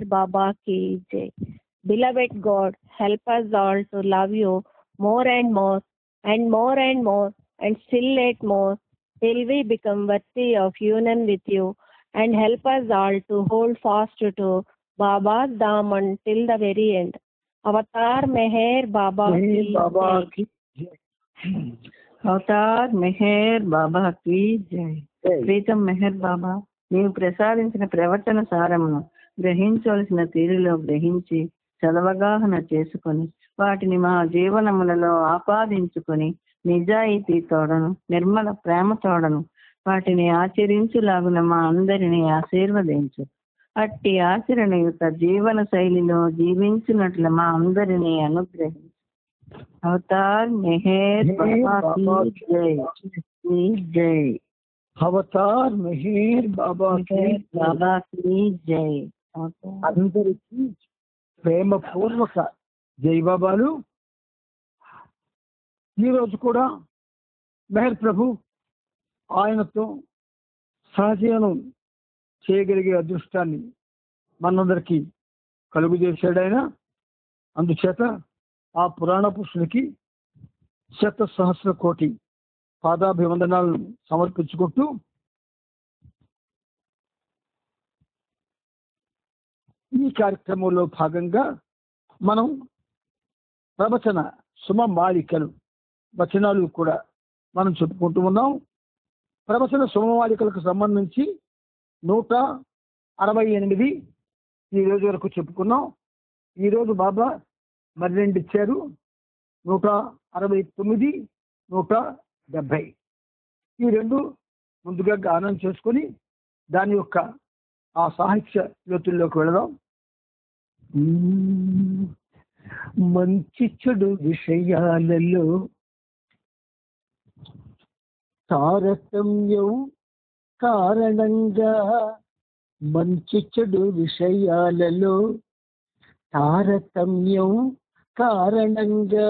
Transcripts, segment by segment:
Baba ki jai. Beloved God, help us all to love you more and more and more and more and still yet more till we become worthy of union with you, and help us all to hold fast to Baba's Dham till the very end. Avatar Meher Baba ki jai. Avatar Meher Baba కీ జై. ప్రీతం మెహర్ బాబా, నీవు ప్రసాదించిన ప్రవర్తన సారమును గ్రహించవలసిన తీరులో గ్రహించి చదవగాహన చేసుకొని వాటిని మా జీవనములలో ఆపాదించుకొని నిజాయితీ తోడను నిర్మల ప్రేమ తోడను వాటిని ఆచరించులాగున మా అందరినీ ఆశీర్వదించు. అట్టి ఆచరణయుత జీవన శైలిలో జీవించినట్లు మా అందరినీ అనుగ్రహించు. అవతార్ మెహర్ బాబా కీ జై. జై అవతార్ మెహర్ బాబా కీ జై. అందరికీ ప్రేమపూర్వక జై బాబాలు. ఈరోజు కూడా మెహర్ ప్రభు ఆయనతో సహజీవనం చేయగలిగే అదృష్టాన్ని మనందరికీ కలుగు చేశాడు ఆయన. అందుచేత ఆ పురాణ పురుషునికి 100,000,000 కోటి పాదాభివందనాలను సమర్పించుకుంటూ ఈ కార్యక్రమంలో భాగంగా మనం ప్రవచన సుమమాలికలు వచనాలు కూడా మనం చెప్పుకుంటూ ఉన్నాం. ప్రవచన సుమమాలికలకు సంబంధించి 168 ఈ రోజు వరకు చెప్పుకున్నాం. ఈరోజు బాబా మరి 2 ఇచ్చారు, 169, 170. ఈ 2 ముందుగా గానం చేసుకొని దాని యొక్క ఆ సాహిత్య లోతుల్లోకి వెళదాం. మంచి చెడు విషయాలలో తారతమ్యం కారణంగా, మంచి చెడు విషయాలలో తారతమ్యం కారణంగా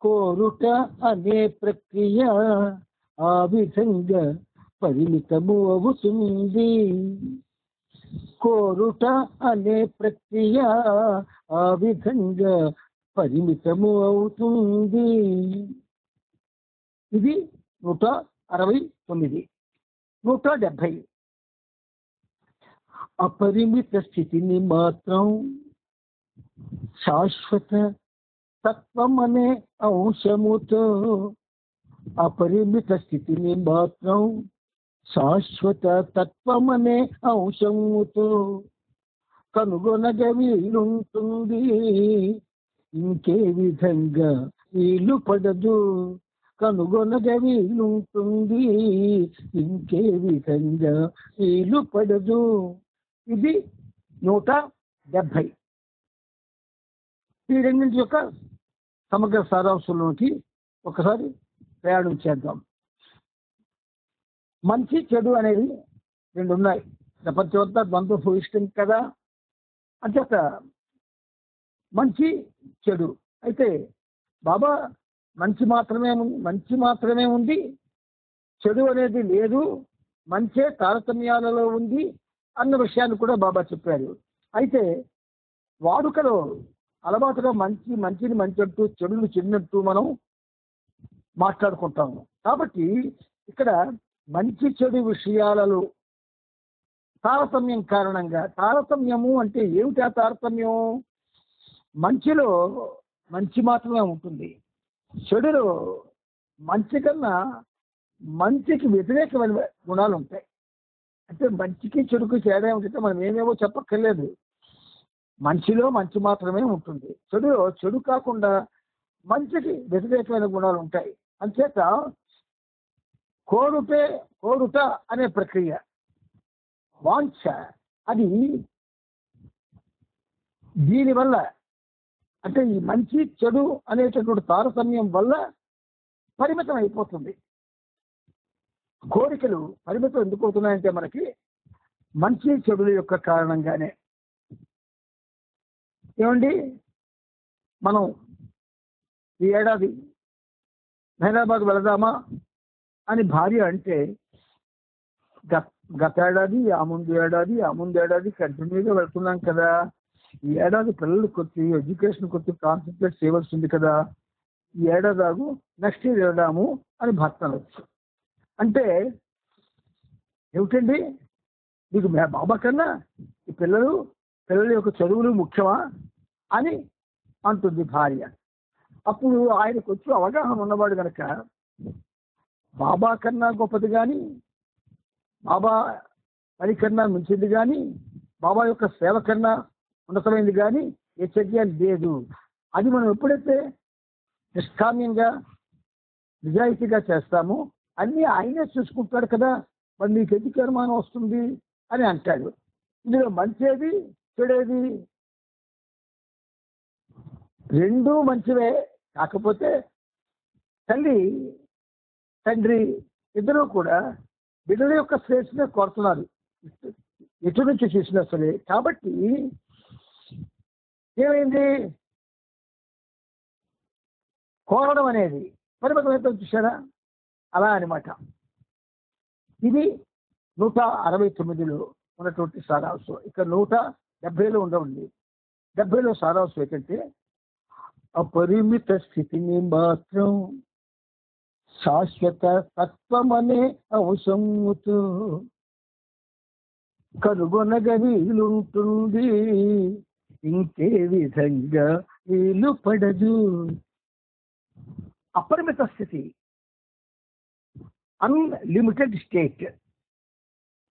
కోరుట అనే ప్రక్రియ ఆ విధంగా పరిమితము అవుతుంది. కోరుట అనే ప్రక్రియ ఆ విధంగా పరిమితము అవుతుంది. ఇది 169. 170 అపరిమిత స్థితిని మాత్రం శాశ్వత తత్వం అనే అంశముతో, అపరిమిత స్థితిని మాత్రం శాశ్వత తత్వం అనే అంశముతో కనుగొనగ వీలుంటుంది. ఇంకే విధంగా వీలు పడదు. కనుగొనగ వీలుంటుంది, ఇంకే విధంగా వీలు పడదు. ఇది 170. ఈ రెండింటి యొక్క సమగ్ర సారాంశంలోకి ఒకసారి ప్రయాణం చేద్దాం. మంచి చెడు అనేది 2 ఉన్నాయి. ప్రపంచమంతా ద్వంద్వ భూయిష్టం కదా. అంచేత మంచి చెడు అయితే బాబా మంచి మాత్రమే ఉంది, చెడు అనేది లేదు, మంచే తారతమ్యాలలో ఉంది అన్న విషయాన్ని కూడా బాబా చెప్పారు. అయితే వాడుకలో అలవాటుగా మంచిని మంచి అంటూ చెడుని చెడినట్టు మనం మాట్లాడుకుంటాము. కాబట్టి ఇక్కడ మంచి చెడు విషయాలలో తారతమ్యం కారణంగా, తారతమ్యము అంటే ఏమిటి? ఆ తారతమ్యం మంచిలో మంచి మాత్రమే ఉంటుంది, చెడులో మంచి కన్నా మంచికి వ్యతిరేకమైన గుణాలు ఉంటాయి. అంటే మంచికి చెడుకు తేడా ఏమిటంటే మనం ఏమేమో చెప్పక్కర్లేదు. మంచిలో మంచి మాత్రమే ఉంటుంది, చెడులో చెడు కాకుండా మంచికి వ్యతిరేకమైన గుణాలు ఉంటాయి. అంచేత కోరుట అనే ప్రక్రియ, వాంఛ, అది దీనివల్ల అంటే ఈ మంచి చెడు అనేటటువంటి తారతమ్యం వల్ల పరిమితం అయిపోతుంది. కోరికలు పరిమితం ఎందుకు అవుతున్నాయంటే మనకి మంచి చెడుల యొక్క కారణంగానే. ఏమండి, మనం ఈ ఏడాది హైదరాబాద్ వెళదామా అని భార్య అంటే గత ఏడాది, ఆ ముందు ఏడాది కంటిన్యూగా వెళ్తున్నాం కదా. ఈ ఏడాది పిల్లలు కొద్ది ఎడ్యుకేషన్ కొద్ది కాన్సన్ట్రేట్ చేయవలసి ఉంది కదా. ఈ ఏడాది ఆగు, నెక్స్ట్ ఇయర్ వెళ్దాము అని భర్త అనొచ్చు. అంటే ఏమిటండి, మీకు బాబా కన్నా ఈ పిల్లల యొక్క చదువులు ముఖ్యమా అని అంటుంది భార్య. అప్పుడు ఆయనకు వచ్చి అవగాహన ఉన్నవాడు కనుక బాబా కన్నా గొప్పది కానీ, బాబా పని కన్నా మించింది కానీ, బాబా యొక్క సేవ కన్నా ఉన్నతమైంది కానీ ఏ చర్య లేదు. అది మనం ఎప్పుడైతే నిష్కామ్యంగా నిజాయితీగా చేస్తామో అన్నీ ఆయనే చూసుకుంటాడు కదా, మరి నీకు ఎందుకు అనుమానం వస్తుంది అని అంటాడు. ఇందులో మంచేది చెడేది రెండూ మంచివే. కాకపోతే తల్లి తండ్రి ఇద్దరూ కూడా బిడ్డల యొక్క శ్రేష్ఠనే కోరుతున్నారు, ఎటు నుంచి చేసినా సరే. కాబట్టి ఏమైంది, కోరడం అనేది పరిమితమైతే చూసారా, అలా అనమాట. ఇది 169లో ఉన్నటువంటి సారాంశం. ఇక 170లో ఉండవండి. 70లో సారాంశం ఏంటంటే, అపరిమిత స్థితిని మాత్రం శాశ్వత తత్వమనే అంశముతో కనుగొనగ వీలుంటుంది, ఇంకే విధంగా వీలు పడదు. అపరిమిత స్థితి, అన్లిమిటెడ్ స్టేట్,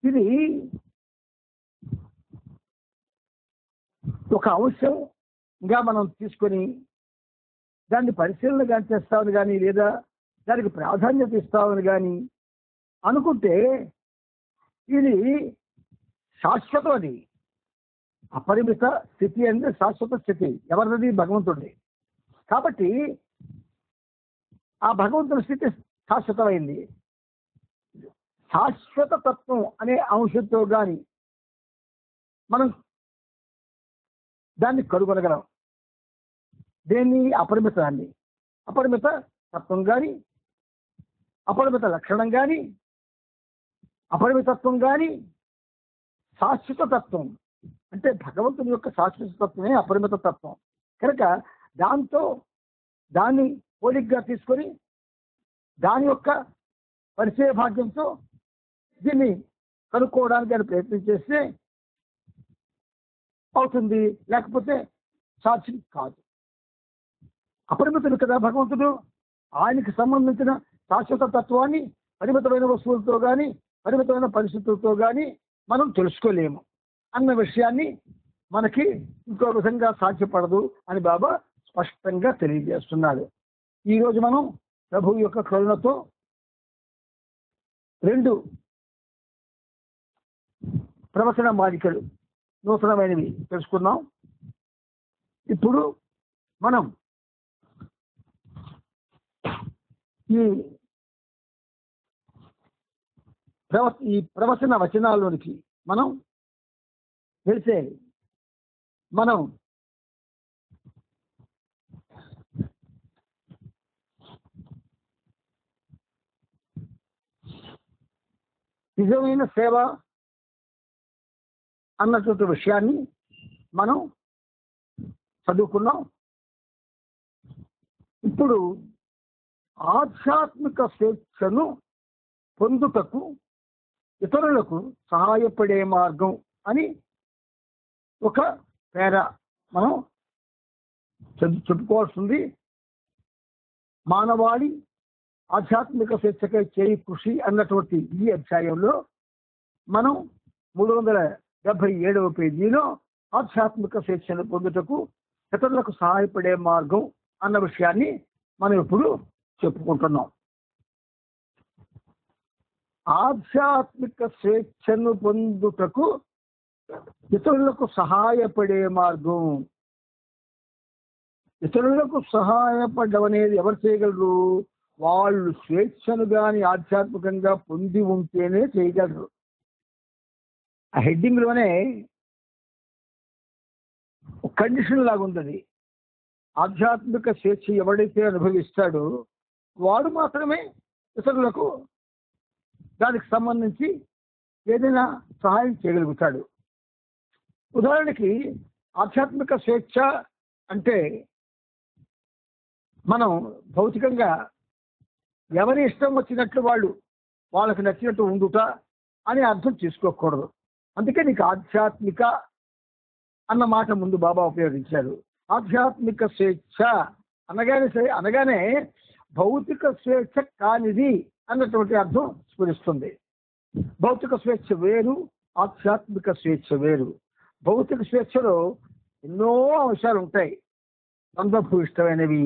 ఇది ఒక అంశంగా మనం తీసుకొని దాన్ని పరిశీలన కానీ చేస్తామని కానీ, లేదా దానికి ప్రాధాన్యత ఇస్తామని కానీ అనుకుంటే ఇది శాశ్వతం. అది అపరిమిత స్థితి అంటే శాశ్వత స్థితి ఎవరిది? భగవంతుడి. కాబట్టి ఆ భగవంతుని స్థితి శాశ్వతమైంది. శాశ్వత తత్వం అనే అంశంతో కానీ మనం దాన్ని కనుగొనగలం. దేన్ని? అపరిమితాన్ని. అపరిమిత తత్వం కానీ, అపరిమిత లక్షణం కానీ, అపరిమితత్వం కానీ, శాశ్వత తత్వం అంటే భగవంతుని యొక్క శాశ్వత తత్వమే అపరిమిత తత్వం. కనుక దాన్ని పోలికగా తీసుకొని దాని యొక్క పరిచయ భాగ్యంతో దీన్ని కనుక్కోవడానికి ఆయన ప్రయత్నం చేస్తే అవుతుంది, లేకపోతే సాధ్యం కాదు. అపరిమితుడు కదా భగవంతుడు. ఆయనకి సంబంధించిన శాశ్వత తత్వాన్ని పరిమితమైన వస్తువులతో కానీ, పరిమితమైన పరిస్థితులతో కానీ మనం తెలుసుకోలేము అన్న విషయాన్ని మనకి ఇంకో విధంగా సాధ్యపడదు అని బాబా స్పష్టంగా తెలియజేస్తున్నాడు. ఈరోజు మనం ప్రభు యొక్క కరుణతో 2 ప్రవచన మాలికలు నూతనమైనవి తెలుసుకున్నాం. ఇప్పుడు మనం ఈ ప్రవచన వచనాల్లోనికి మనం వెళ్తే మనం నిజమైన సేవ అన్నటువంటి విషయాన్ని మనం చదువుకున్నాం. ఇప్పుడు ఆధ్యాత్మిక స్వేచ్ఛను పొందుటకు ఇతరులకు సహాయపడే మార్గం అని ఒక పేర మనం చెప్పుకోవాల్సింది. మానవాళి ఆధ్యాత్మిక స్వేచ్ఛకై చేయి కృషి అన్నటువంటి ఈ అధ్యాయంలో మనం 377వ పేజీలో ఆధ్యాత్మిక స్వేచ్ఛను పొందుటకు ఇతరులకు సహాయపడే మార్గం అన్న విషయాన్ని మనం ఇప్పుడు చెప్పుకుంటున్నాం. ఆధ్యాత్మిక స్వేచ్ఛను పొందుటకు ఇతరులకు సహాయపడే మార్గం. ఇతరులకు సహాయపడడం అనేది ఎవరు చేయగలరు? వాళ్ళు స్వేచ్ఛను కానీ ఆధ్యాత్మికంగా పొంది ఉంటేనే చేయగలరు. ఆ హెడ్డింగ్ లోనే ఒక కండిషన్ లాగా ఉంది. ఆధ్యాత్మిక స్వేచ్ఛ ఎవడైతే అనుభవిస్తాడో వాడు మాత్రమే ఇతరులకు దానికి సంబంధించి ఏదైనా సహాయం చేయగలుగుతాడు. ఉదాహరణకి ఆధ్యాత్మిక స్వేచ్ఛ అంటే మనం భౌతికంగా ఎవరి ఇష్టం వచ్చినట్లు వాళ్ళకి నచ్చినట్టు ఉండుట అని అర్థం చేసుకోకూడదు. అందుకే నీకు ఆధ్యాత్మిక అన్న మాట ముందు బాబా ఉపయోగించారు. ఆధ్యాత్మిక స్వేచ్ఛ అనగానే భౌతిక స్వేచ్ఛ కానిది అన్నటువంటి అర్థం స్ఫురిస్తుంది. భౌతిక స్వేచ్ఛ వేరు, ఆధ్యాత్మిక స్వేచ్ఛ వేరు. భౌతిక స్వేచ్ఛలో ఎన్నో అంశాలు ఉంటాయి. ద్వంద్వభూయిష్టమైనవి,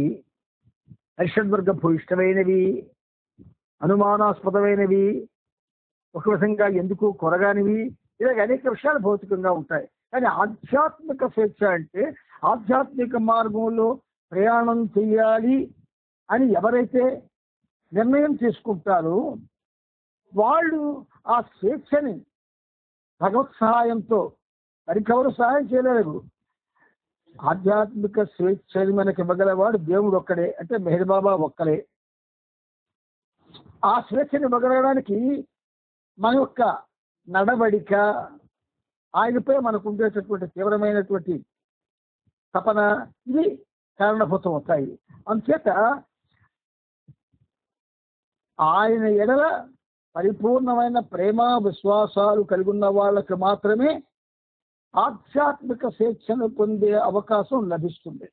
అరిషడ్వర్గ భూయిష్టమైనవి, అనుమానాస్పదమైనవి, ఒక విధంగా ఎందుకు కొరగానివి, ఇలాగ అనేక విషయాలు భౌతికంగా ఉంటాయి. కానీ ఆధ్యాత్మిక స్వేచ్ఛ అంటే ఆధ్యాత్మిక మార్గంలో ప్రయాణం చెయ్యాలి అని ఎవరైతే నిర్ణయం తీసుకుంటారో వాళ్ళు ఆ స్వేచ్ఛని భగవత్ సహాయంతో మరికెవరు సహాయం చేయలేరు. ఆధ్యాత్మిక స్వేచ్ఛని మనకి ఇవ్వగలవాడు దేవుడు ఒక్కడే, అంటే మెహర్ బాబా ఒక్కడే. ఆ స్వేచ్ఛని ఇవ్వగలగడానికి మన యొక్క నడవడిక, ఆయనపై మనకు ఉండేటటువంటి తీవ్రమైనటువంటి తపన, ఇది కారణభూతం అవుతాయి. అందుచేత ఆయన ఎడల పరిపూర్ణమైన ప్రేమ విశ్వాసాలు కలిగి ఉన్న వాళ్ళకి మాత్రమే ఆధ్యాత్మిక స్వేచ్ఛను పొందే అవకాశం లభిస్తుంది.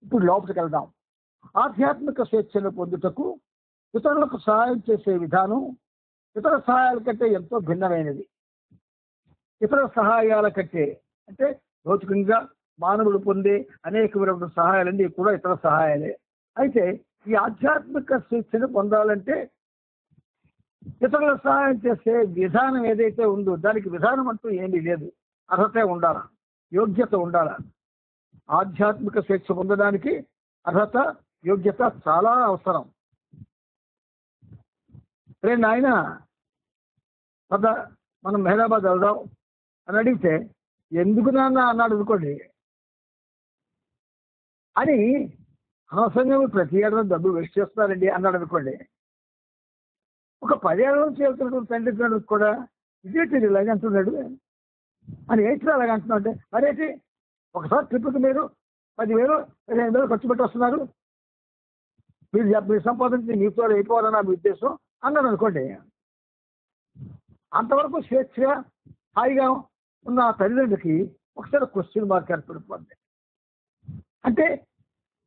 ఇప్పుడు లోపలికి వెళ్దాం. ఆధ్యాత్మిక స్వేచ్ఛను పొందుటకు ఇతరులకు సహాయం చేసే విధానం ఇతర సహాయాల కంటే ఎంతో భిన్నమైనది. ఇతర సహాయాల కంటే అంటే భౌతికంగా మానవుడు పొందే అనేక విధమైన సహాయాలన్నీ కూడా ఇతర సహాయాలే. అయితే ఈ ఆధ్యాత్మిక స్వేచ్ఛను పొందాలంటే ఇతరుల సహాయం చేసే విధానం ఏదైతే ఉందో దానికి విధానం అంటూ ఏమీ లేదు. అర్హత ఉండాల, యోగ్యత ఉండాల. ఆధ్యాత్మిక స్వేచ్ఛ పొందడానికి అర్హత, యోగ్యత చాలా అవసరం. రే నాయన పద మనం మెహరాబాద్ వెళ్దాం అని అడిగితే ఎందుకు నాన్న అన్నాడు అనుకోండి అని, అనవసరంగా ప్రతి ఏడాది డబ్బు వేస్ట్ చేస్తున్నారండి అన్నాడు అనుకోండి. ఒక 10 ఏళ్ళ నుంచి వెళ్తున్నటువంటి తండ్రి కూడా ఇదేంటి ఇలాగే అంటున్నాడు అని ఏంటి అలాగే అంటున్నాడు అంటే, మరేంటి ఒకసారి ట్రిప్కి మీరు 10,000 15,000 ఖర్చు పెట్టి వస్తున్నారు, మీరు సంపాదించి మీతో అయిపోవాలని నా ఉద్దేశం అన్నాడు అనుకోండి. అంతవరకు స్వేచ్ఛగా హాయిగా ఉన్న ఆ తల్లిదండ్రులకి ఒకసారి క్వశ్చన్ మార్క్ ఏర్పడిపోతుంది. అంటే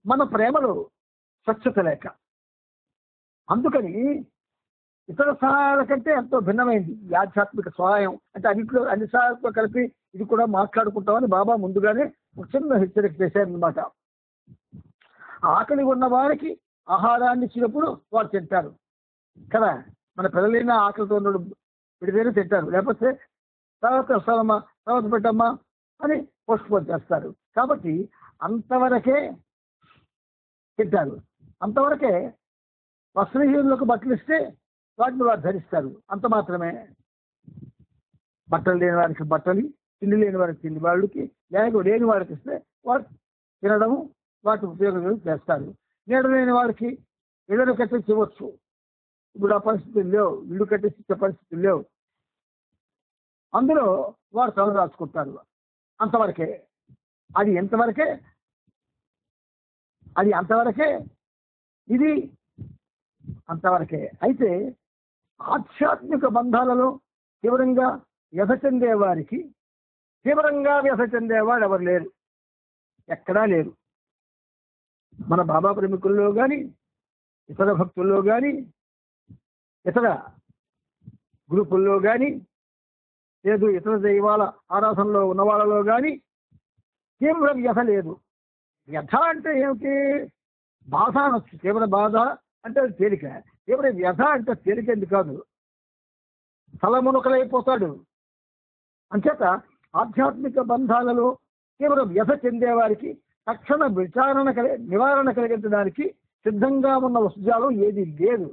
మన ప్రేమలో స్వచ్ఛత లేక. అందుకని ఇతర సహాయాల కంటే ఎంతో భిన్నమైంది ఈ ఆధ్యాత్మిక సహాయం. అంటే అన్ని సహాయాలతో కలిపి ఇది కూడా మాట్లాడుకుంటామని బాబా ముందుగానే ఒక చిన్న హెచ్చరిక చేశారనమాట. ఆకలి ఉన్న వారికి ఆహారాన్ని ఇచ్చినప్పుడు వారు తింటారు కదా. మన పిల్లలైనా ఆకలితో ఉన్నప్పుడు విడిదైనా తింటారు, లేకపోతే తర్వాత వస్తానమ్మా తర్వాత పెట్టమ్మా అని పోస్ట్పోన్ చేస్తారు. కాబట్టి అంతవరకే తింటారు, అంతవరకే వస్త్రహీనులకు బట్టలు ఇస్తే వాటిని వారు ధరిస్తారు, అంత మాత్రమే. బట్టలు లేని వారికి బట్టలు, తిండి లేని వారికి తిండి, వాళ్ళకి లేని వారికి ఇస్తే వారు తినడము వాటి ఉపయోగం చేస్తారు. నీడ లేని వారికి ఏదైనా కట్టేసి ఇవ్వచ్చు. ఇప్పుడు ఆ పరిస్థితులు లేవు, ఇల్లు కట్టేసి ఇచ్చే పరిస్థితులు లేవు. అందులో వారు తల దాచుకుంటారు, అంతవరకే. అది ఎంతవరకే, అది అంతవరకే, ఇది అంతవరకే. అయితే ఆధ్యాత్మిక బంధాలలో తీవ్రంగా వ్యధ చెందేవారికి తీవ్రంగా వ్యధ చెందేవాడు ఎవరు లేరు, ఎక్కడా లేరు. మన బాబా ప్రేమికుల్లో కానీ, ఇతర భక్తుల్లో కానీ, ఇతర గ్రూపుల్లో కానీ, లేదు ఇతర దైవాల ఆరాధనలో ఉన్న వాళ్ళలో కానీ తీవ్ర వ్యధ లేదు. వ్యధ అంటే ఏమిటి? బాధ అనొచ్చు. తీవ్ర బాధ అంటే అది తేలిక, తీవ్ర వ్యధ అంటే తేలికేంది కాదు, తలమునకలైపోతాడు. అంచేత ఆధ్యాత్మిక బంధాలలో తీవ్ర వ్యధ చెందేవారికి తక్షణ నివారణ కలిగించడానికి సిద్ధంగా ఉన్న వస్తుజాలం ఏది లేదు.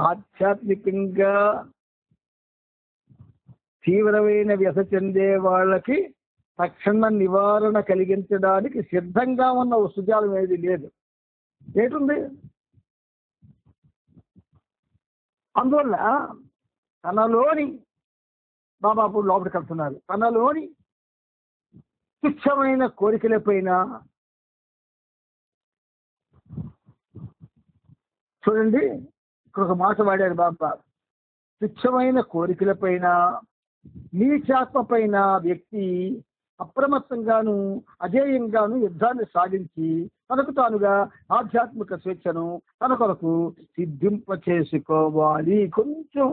ఆధ్యాత్మికంగా తీవ్రమైన వ్యధ చెందే వాళ్ళకి తక్షణ నివారణ కలిగించడానికి సిద్ధంగా ఉన్న వస్తుజాలం ఏది లేదు. ఏటుంది? అందువల్ల తనలోని బాబా ఇప్పుడు లోపలికి వెళ్తున్నారు. తనలోని తుచ్చమైన కోరికలపైన చూడండి, ఇక్కడ ఒక మాట వాడారు బాబా. తుచ్చమైన కోరికలపైన నీచాత్మ పైన వ్యక్తి అప్రమత్తంగాను అజేయంగాను యుద్ధాన్ని సాగించి తనకు తానుగా ఆధ్యాత్మిక స్వేచ్ఛను తన కొరకు సిద్ధింప చేసుకోవాలి. కొంచెం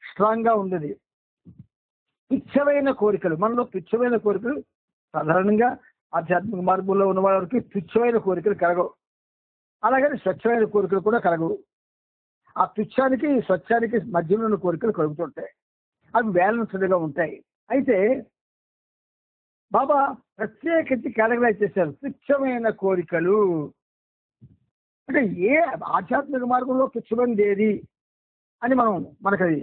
స్ట్రాంగ్ గా ఉండేది. తుచ్చమైన కోరికలు, మనలో తుచ్చమైన కోరికలు సాధారణంగా ఆధ్యాత్మిక మార్గంలో ఉన్న వారికి తుచ్చమైన కోరికలు కలగవు. అలాగని స్వచ్ఛమైన కోరికలు కూడా కలగవు. ఆ తుచ్చానికి స్వచ్ఛానికి మధ్యలో ఉన్న కోరికలు కలుగుతుంటాయి. అవి బ్యాలెన్స్డ్గా ఉంటాయి. అయితే బాబా ప్రత్యేకించి కేటగరైజ్ చేశారు. తుచ్చమైన కోరికలు అంటే ఏ ఆధ్యాత్మిక మార్గంలో తుచ్చమైనది ఏది అని మనకు అది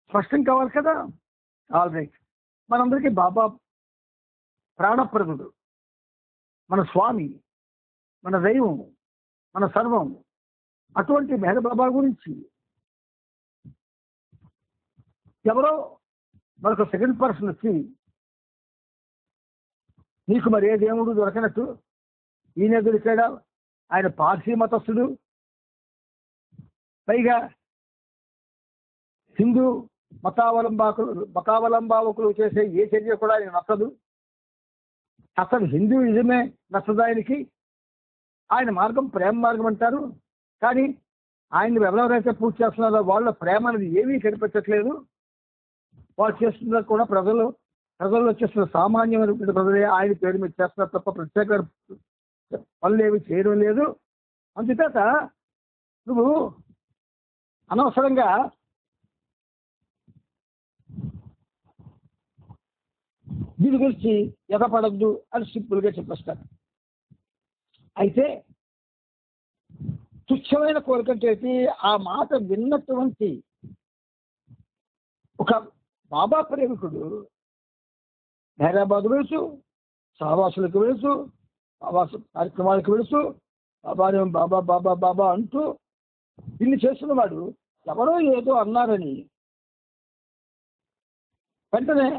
స్పష్టం కావాలి కదా. ఆల్ రైట్, మనందరికీ బాబా ప్రాణప్రదుడు, మన స్వామి, మన దైవం, మన సర్వం. అటువంటి మెహర్ బాబా గురించి ఎవరో మరొక సెకండ్ పర్సన్ వచ్చి నీకు మరి ఏ దేవుడు దొరకనట్టు ఈయన దొరికాడా, ఆయన పార్సీ మతస్థుడు, పైగా హిందూ మతావలంబావకులు చేసే ఏ చర్య కూడా ఆయన నచ్చదు, అసలు హిందూయిజమే నచ్చదు ఆయనకి, ఆయన మార్గం ప్రేమ మార్గం అంటారు. కానీ ఆయన ఎవరెవరైతే పూజ చేస్తున్నారో వాళ్ళ ప్రేమ అనేది ఏమీ కనిపించట్లేదు. వాళ్ళు చేస్తున్నారు కూడా ప్రజల్లో చేస్తున్న సామాన్యమైనటువంటి ప్రజలే ఆయన పేరు మీద చేస్తున్నారు తప్ప ప్రత్యేక పనులు ఏమి చేయడం లేదు. అందుచేత నువ్వు అనవసరంగా దీని గురించి ఎగపడద్దు అని సింపుల్గా చెప్పేస్తారు. అయితే తుచ్చమైన కోరికంటే ఆ మాట విన్నటువంటి ఒక బాబా ప్రేమికుడు హైదరాబాద్ వెళుతూ, సహవాసులకు వెళుతూ, సహవాస కార్యక్రమాలకు వెళుతూ బాబా బాబా బాబా అంటూ ఇన్ని చేస్తున్నవాడు ఎవరో ఏదో అన్నారని వెంటనే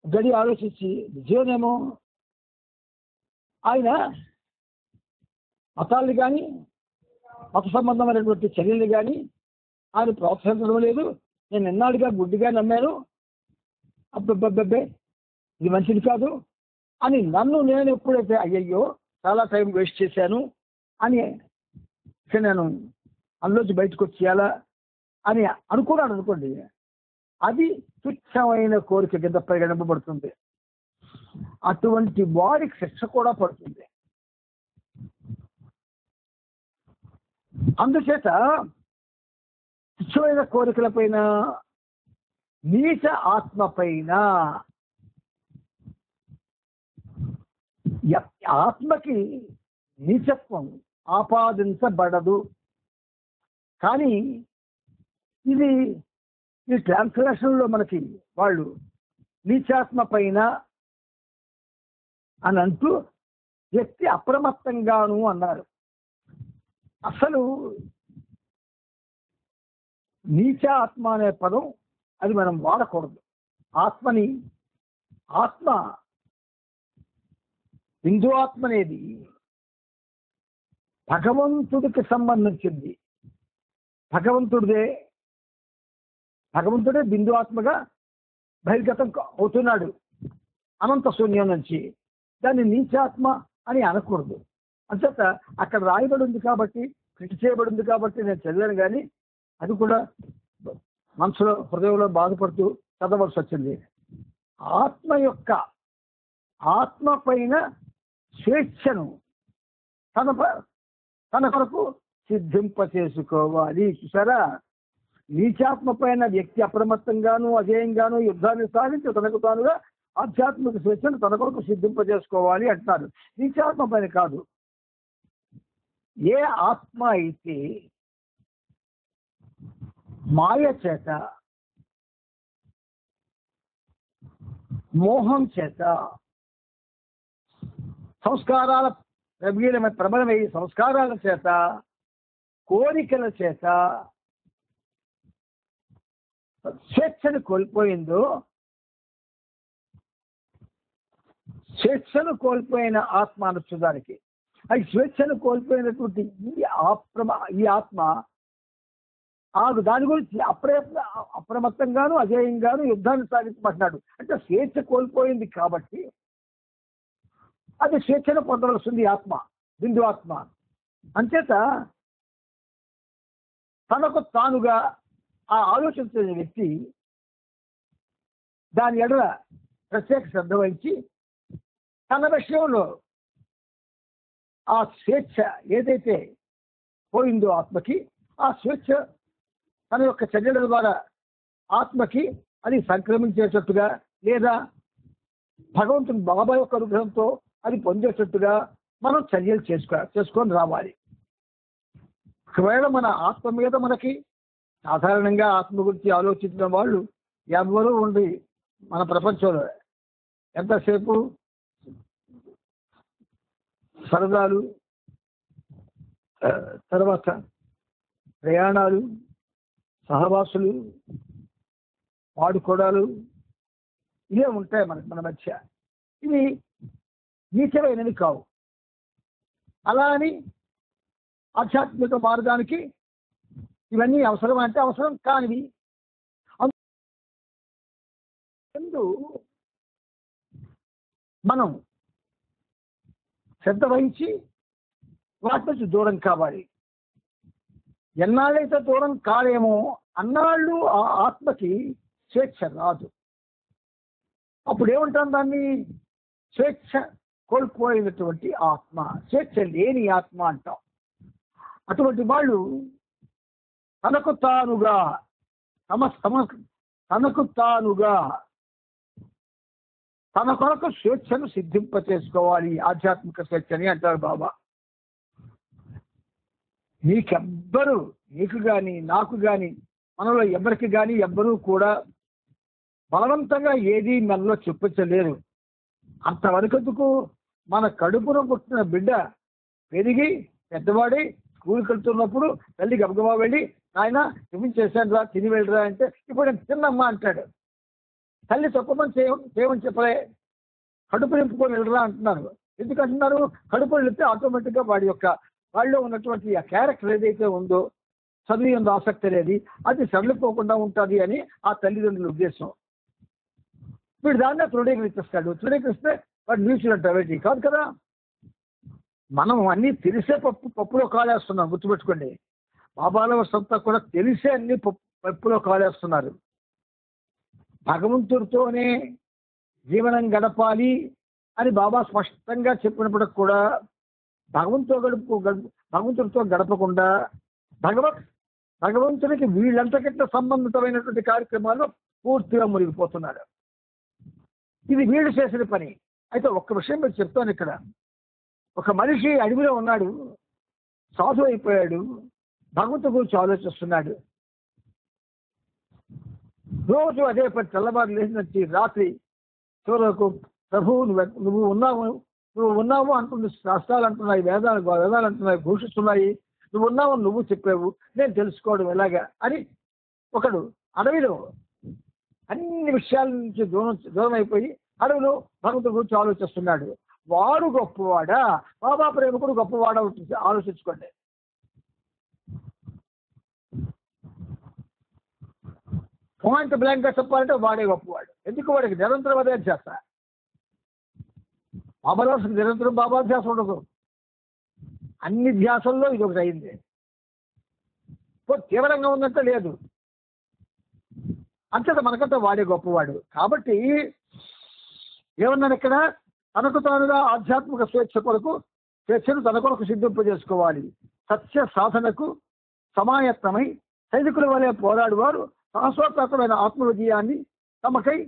గడి ఆలోచించి నిజమేమో ఆయన మతాల్ని కానీ మత సంబంధమైనటువంటి చర్యలు కానీ ఆయన ప్రోత్సహించడం లేదు. నేను ఎన్నాళ్ళుగా గుడ్డిగా నమ్మాను, అబ్బబ్బబ్బే ఇది మంచిది కాదు అని నన్ను నేను ఎప్పుడైతే అయ్యయ్యో చాలా టైం వేస్ట్ చేశాను అని నేను అందులోంచి బయటకు వచ్చేయాలా అని అనుకున్నాను అనుకోండి, అది తుచ్చమైన కోరిక కింద పరిగణింపబడుతుంది. అటువంటి వారికి శిక్ష కూడా పడుతుంది. అందుచేత తుచ్చమైన కోరికల పైన, నీచ ఆత్మ పైన, ఆత్మకి నీచత్వం ఆపాదించబడదు. కానీ ఇది ఈ ట్రాన్స్లేషన్లో మనకి వాళ్ళు నీచాత్మ పైన అని అంటూ వ్యక్తి అప్రమత్తంగాను అన్నారు. అసలు నీచ ఆత్మ అనే పదం అది మనం వాడకూడదు. ఆత్మ హిందూ ఆత్మ అనేది భగవంతుడికి సంబంధించింది. భగవంతుడే బిందు ఆత్మగా బహిర్గతం అవుతున్నాడు అనంత శూన్యం నుంచి. దాన్ని నీచాత్మ అని అనకూడదు. అంచేత అక్కడ రాయబడి ఉంది కాబట్టి, కృషి చేయబడి ఉంది కాబట్టి నేను చదివాను. కానీ అది కూడా మనసులో హృదయంలో బాధపడుతూ చదవలసి వచ్చింది. ఆత్మ పైన స్వేచ్ఛను తన కొరకు సిద్ధింప చేసుకోవాలి. చూసారా, నీచాత్మ పైన వ్యక్తి అప్రమత్తంగాను అజేయంగాను యుద్ధాన్ని సాధించి తనకు తానుగా ఆధ్యాత్మిక స్వేచ్ఛను తన కొరకు సిద్ధింప చేసుకోవాలి అంటారు. నీచాత్మ పైన కాదు. ఏ ఆత్మ అయితే మాయ చేత, మోహం చేత, సంస్కారాల ప్రబలమై సంస్కారాల చేత, కోరికల చేత స్వేచ్ఛను కోల్పోయిందో, స్వేచ్ఛను కోల్పోయిన ఆత్మ అనొచ్చు దానికి. అది స్వేచ్ఛను కోల్పోయినటువంటి ఈ ఆత్మ దాని గురించి అప్రమత్తంగాను అజేయంగాను యుద్ధాన్ని సాగించమంటున్నాడు. అంటే స్వేచ్ఛ కోల్పోయింది కాబట్టి అది స్వేచ్ఛను పొందవలసింది ఆత్మ, బిందు ఆత్మ. అంచేత తనకు తానుగా ఆ ఆలోచించే వ్యక్తి దాని ఎడల ప్రత్యేక శ్రద్ధ వహించి తన విషయంలో ఆ స్వేచ్ఛ ఏదైతే పోయిందో ఆత్మకి, ఆ స్వేచ్ఛ తన యొక్క చర్యల ద్వారా ఆత్మకి అది సంక్రమించేటట్టుగా లేదా భగవంతుని బాబా యొక్క అనుగ్రహంతో అది పొందేటట్టుగా మనం చర్యలు చేసుకొని రావాలి. ఒకవేళ మన ఆత్మ మీద మనకి సాధారణంగా ఆత్మ గురించి ఆలోచించిన వాళ్ళు ఎవరు ఉండి మన ప్రపంచంలో ఎంతసేపు సరదాలు, తర్వాత ప్రయాణాలు, సహవాసులు, వాడుకోవడాలు ఇవే ఉంటాయి మన మధ్య. ఇవి నీచమైనవి కావు. అలా అని ఆధ్యాత్మిక మార్గానికి ఇవన్నీ అవసరం అంటే అవసరం కానివి. మనం శ్రద్ధ వహించి వాటి నుంచి దూరం కావాలి. ఎన్నాళ్ళైతే దూరం కాలేమో అన్నాళ్ళు ఆ ఆత్మకి స్వేచ్ఛ రాదు. అప్పుడు ఏమంటాం దాన్ని? స్వేచ్ఛ కోల్పోయినటువంటి ఆత్మ, స్వేచ్ఛ లేని ఆత్మ అంటాం. అటువంటి వాళ్ళు తనకు తానుగా తనకు తానుగా తన కొరకు స్వేచ్ఛను సిద్ధింప చేసుకోవాలి. ఆధ్యాత్మిక స్వేచ్ఛని అంటారు బాబా. నీకు కానీ నాకు కానీ మనలో ఎవరికి కానీ ఎవ్వరూ కూడా బలవంతంగా ఏది మనలో చెప్పించలేరు. అంతవరకెందుకు మన కడుపున పుట్టిన బిడ్డ పెరిగి పెద్దవాడి స్కూల్కి వెళ్తున్నప్పుడు తల్లి గబగబా వెళ్ళి నాయన టిఫిన్ చేశాను రా, తిని వెళ్ళరా అంటే ఇప్పుడు నేను తిన్నమ్మా అంటాడు. తల్లి తప్పమని చేయమని చెప్పలే, కడుపు నింపుకొని వెళ్ళరా అంటున్నారు. ఎందుకు అంటున్నారు? కడుపు నింపితే ఆటోమేటిక్గా వాళ్ళలో ఉన్నటువంటి ఆ క్యారెక్టర్ ఏదైతే ఉందో, చదువు ఎందు ఆసక్తి అనేది అది సడలిపోకుండా ఉంటుంది అని ఆ తల్లిదండ్రుల ఉద్దేశం. వీడు దాన్నే తృణీకరిస్తాడు. తృణీకరిస్తే వాడు నీచులు అంటారు. కాదు కదా. మనం అన్నీ తెలిసే పప్పులో కాలేస్తున్నాం. గుర్తుపెట్టుకోండి, బాబాల అంతా కూడా తెలిసే అన్ని పప్పులో కాలేస్తున్నారు. భగవంతుడితోనే జీవనం గడపాలి అని బాబా స్పష్టంగా చెప్పినప్పటికి కూడా భగవంతుడితో గడపకుండా భగవంతునికి వీళ్ళంతకంటే సంబంధితమైనటువంటి కార్యక్రమాల్లో పూర్తిగా మునిగిపోతున్నారు. ఇది వీళ్ళు చేసిన పని. అయితే ఒక్క విషయం మీరు చెప్తాను ఇక్కడ. ఒక మనిషి అడవిలో ఉన్నాడు, సాధు అయిపోయాడు, భగవంతుడి గురించి ఆలోచిస్తున్నాడు. రోజు అదే పని, తెల్లవారు లేచి రాత్రి చివరకు ప్రభువు నువ్వు ఉన్నావు అంటుంది. శాస్త్రాలు అంటున్నాయి, వేదాలు అంటున్నాయి, ఘోషిస్తున్నాయి. నువ్వు ఉన్నావు, నువ్వు చెప్పావు, నేను తెలుసుకోవడం ఎలాగా అని ఒకడు అడవిలో అన్ని విషయాల నుంచి దూరం అయిపోయి అడవిలో భగవంతుడి గురించి ఆలోచిస్తున్నాడు. వాడు గొప్పవాడా, బాబా ప్రేమికుడు గొప్పవాడా? ఆలోచించుకోండి. పాయింట్ బ్లాంక్ గా చెప్పాలంటే వాడే గొప్పవాడు. ఎందుకు? వాడికి నిరంతరం అదే చేస్తా. బాబాదాసుకి నిరంతరం బాబా ధ్యాస ఉండదు. అన్ని ధ్యాసల్లో ఇది ఒకటి అయింది. తీవ్రంగా ఉందంటే లేదు. అంతేత మనకంటే వాడే గొప్పవాడు. కాబట్టి ఏమన్నాను ఇక్కడ? తనకు తానుగా ఆధ్యాత్మిక స్వేచ్ఛను తన కొరకు సిద్ధింపజేసుకోవాలి. సత్య సాధనకు సమాయత్తమై సైనికుల వలె పోరాడువారు శాశ్వతమైన ఆత్మవిజయాన్ని తమకై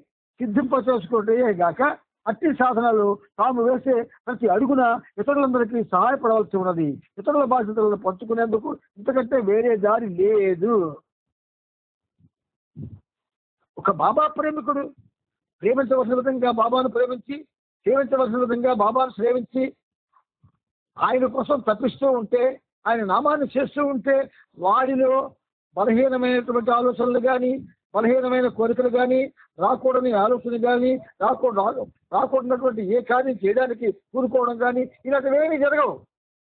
సిద్ధింపచేసుకుంటే గాక అట్టి సాధనలు తాము వేసే ప్రతి అడుగున ఇతరులందరికీ సహాయపడవలసి ఉన్నది. ఇతరుల బాధ్యతలను పంచుకునేందుకు ఇంతకంటే వేరే దారి లేదు. ఒక బాబా ప్రేమికుడు ప్రేమించవలసిన విధంగా బాబాను ప్రేమించి, సేవించవలసిన విధంగా బాబాను సేవించి, ఆయన కోసం తప్పిస్తూ ఉంటే, ఆయన నామాన్ని చేస్తూ ఉంటే వాడిలో బలహీనమైనటువంటి ఆలోచనలు కానీ, బలహీనమైన కోరికలు కానీ, రాకూడని ఆలోచన కానీ, రాకూడనటువంటి ఏ కార్యం చేయడానికి కూరుకోవడం కానీ, ఇలాంటివేమీ జరగవు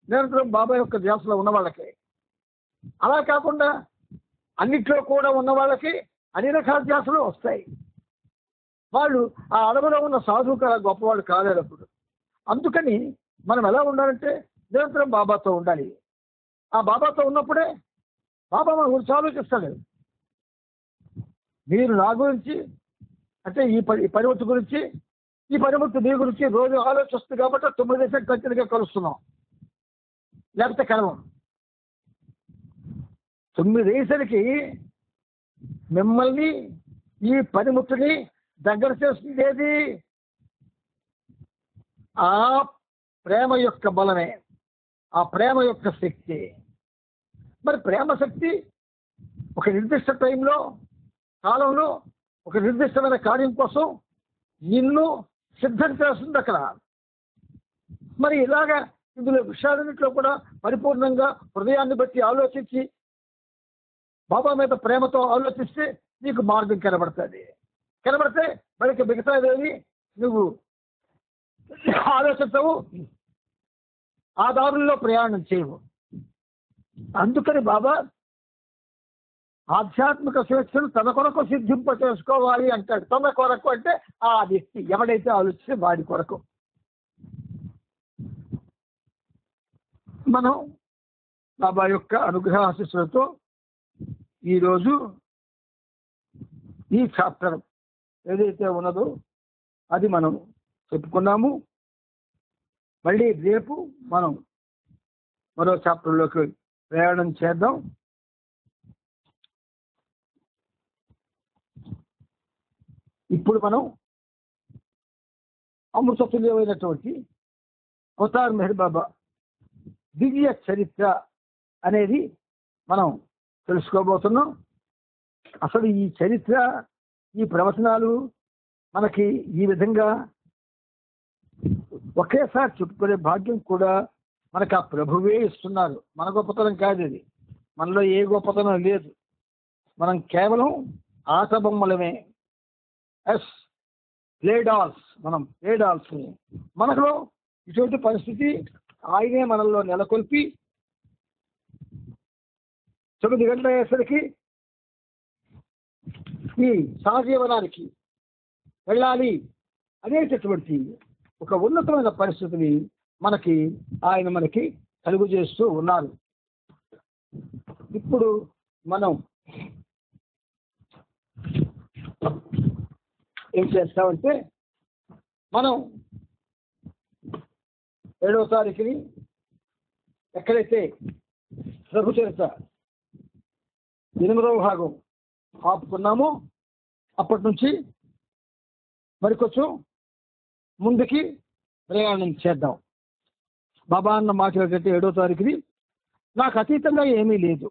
నిరంతరం బాబా యొక్క ధ్యాసలో ఉన్న వాళ్ళకి. అలా కాకుండా అన్నిట్లో కూడా ఉన్న వాళ్ళకి అన్ని రకాల ధ్యాసలు వస్తాయి. వాళ్ళు ఆ అడవిలో ఉన్న సాధువు కల గొప్పవాళ్ళు కాలేటప్పుడు. అందుకని మనం ఎలా ఉండాలంటే నిరంతరం బాబాతో ఉండాలి. ఆ బాబాతో ఉన్నప్పుడే బాబా మన గురించి ఆలోచిస్తాడు. మీరు నా గురించి అంటే ఈ పనిముట్టు గురించి, ఈ పనిముట్టు మీ గురించి రోజు ఆలోచిస్తుంది కాబట్టి 9 దేశాలు ఖచ్చితంగా కలుస్తున్నాం, లేకపోతే కలవం. 9 దేశాలకి మిమ్మల్ని ఈ పనిముట్టుని దగ్గర చేస్తుండేది ఆ ప్రేమ యొక్క బలమే, ఆ ప్రేమ యొక్క శక్తి. మరి ప్రేమ శక్తి ఒక నిర్దిష్ట టైంలో, కాలంలో, ఒక నిర్దిష్టమైన కార్యం కోసం నిన్ను సిద్ధం చేస్తుంది అక్కడ. మరి ఇలాగా ఇందులో విషయాలన్నింటిలో కూడా పరిపూర్ణంగా హృదయాన్ని బట్టి ఆలోచించి బాబా మీద ప్రేమతో ఆలోచిస్తే నీకు మార్గం కనబడుతుంది. కనబడితే మనకి మిగతాదేవి నువ్వు ఆలోచించవు, ఆ దారుల్లో ప్రయాణం చేయవు. అందుకని బాబా ఆధ్యాత్మిక స్వేచ్ఛను తన కొరకు సిద్ధింప చేసుకోవాలి అంటాడు. తన కొరకు అంటే ఆ వ్యక్తి ఎవడైతే ఆలోచిస్తే వాడి కొరకు. మనం బాబా యొక్క అనుగ్రహ ఆశీస్సులతో ఈరోజు ఈ చాప్టర్ ఏదైతే ఉన్నదో అది మనం చెప్పుకున్నాము. మళ్ళీ రేపు మనం మరో చాప్టర్లోకి ప్రయాణం చేద్దాం. ఇప్పుడు మనం అమృతతుల్యమైనటువంటి అవతార్ మెహర్ బాబా దివ్య చరిత్ర అనేది మనం తెలుసుకోబోతున్నాం. అసలు ఈ చరిత్ర, ఈ ప్రవచనాలు మనకి ఈ విధంగా ఒకేసారి చెప్పుకునే భాగ్యం కూడా మనకు ఆ ప్రభువే ఇస్తున్నారు. మన గొప్పతనం కాదు ఇది, మనలో ఏ గొప్పతనం లేదు. మనం కేవలం ఆట బొమ్మలమే, ప్లేడాల్స్. మనం ప్లేడాల్స్. మనలో ఇటువంటి పరిస్థితి ఆయనే మనలో నెలకొల్పి 9 గంటల అయ్యేసరికి ఈ సహజీవనానికి వెళ్ళాలి అనేటటువంటి ఒక ఉన్నతమైన పరిస్థితిని ఆయన మనకి కలుగు చేస్తూ ఉన్నారు. ఇప్పుడు మనం ఏం చేస్తామంటే, మనం 7వ తారీఖుని ఎక్కడైతే ప్రభు చరిత్ర 8వ భాగం ఆపుకున్నామో అప్పటి నుంచి మరికొంచెం ముందుకి ప్రయాణం చేద్దాం. బాబా అన్న మాట ఏంటంటే 7వ తారీఖుని నాకు అతీతంగా ఏమీ లేదు,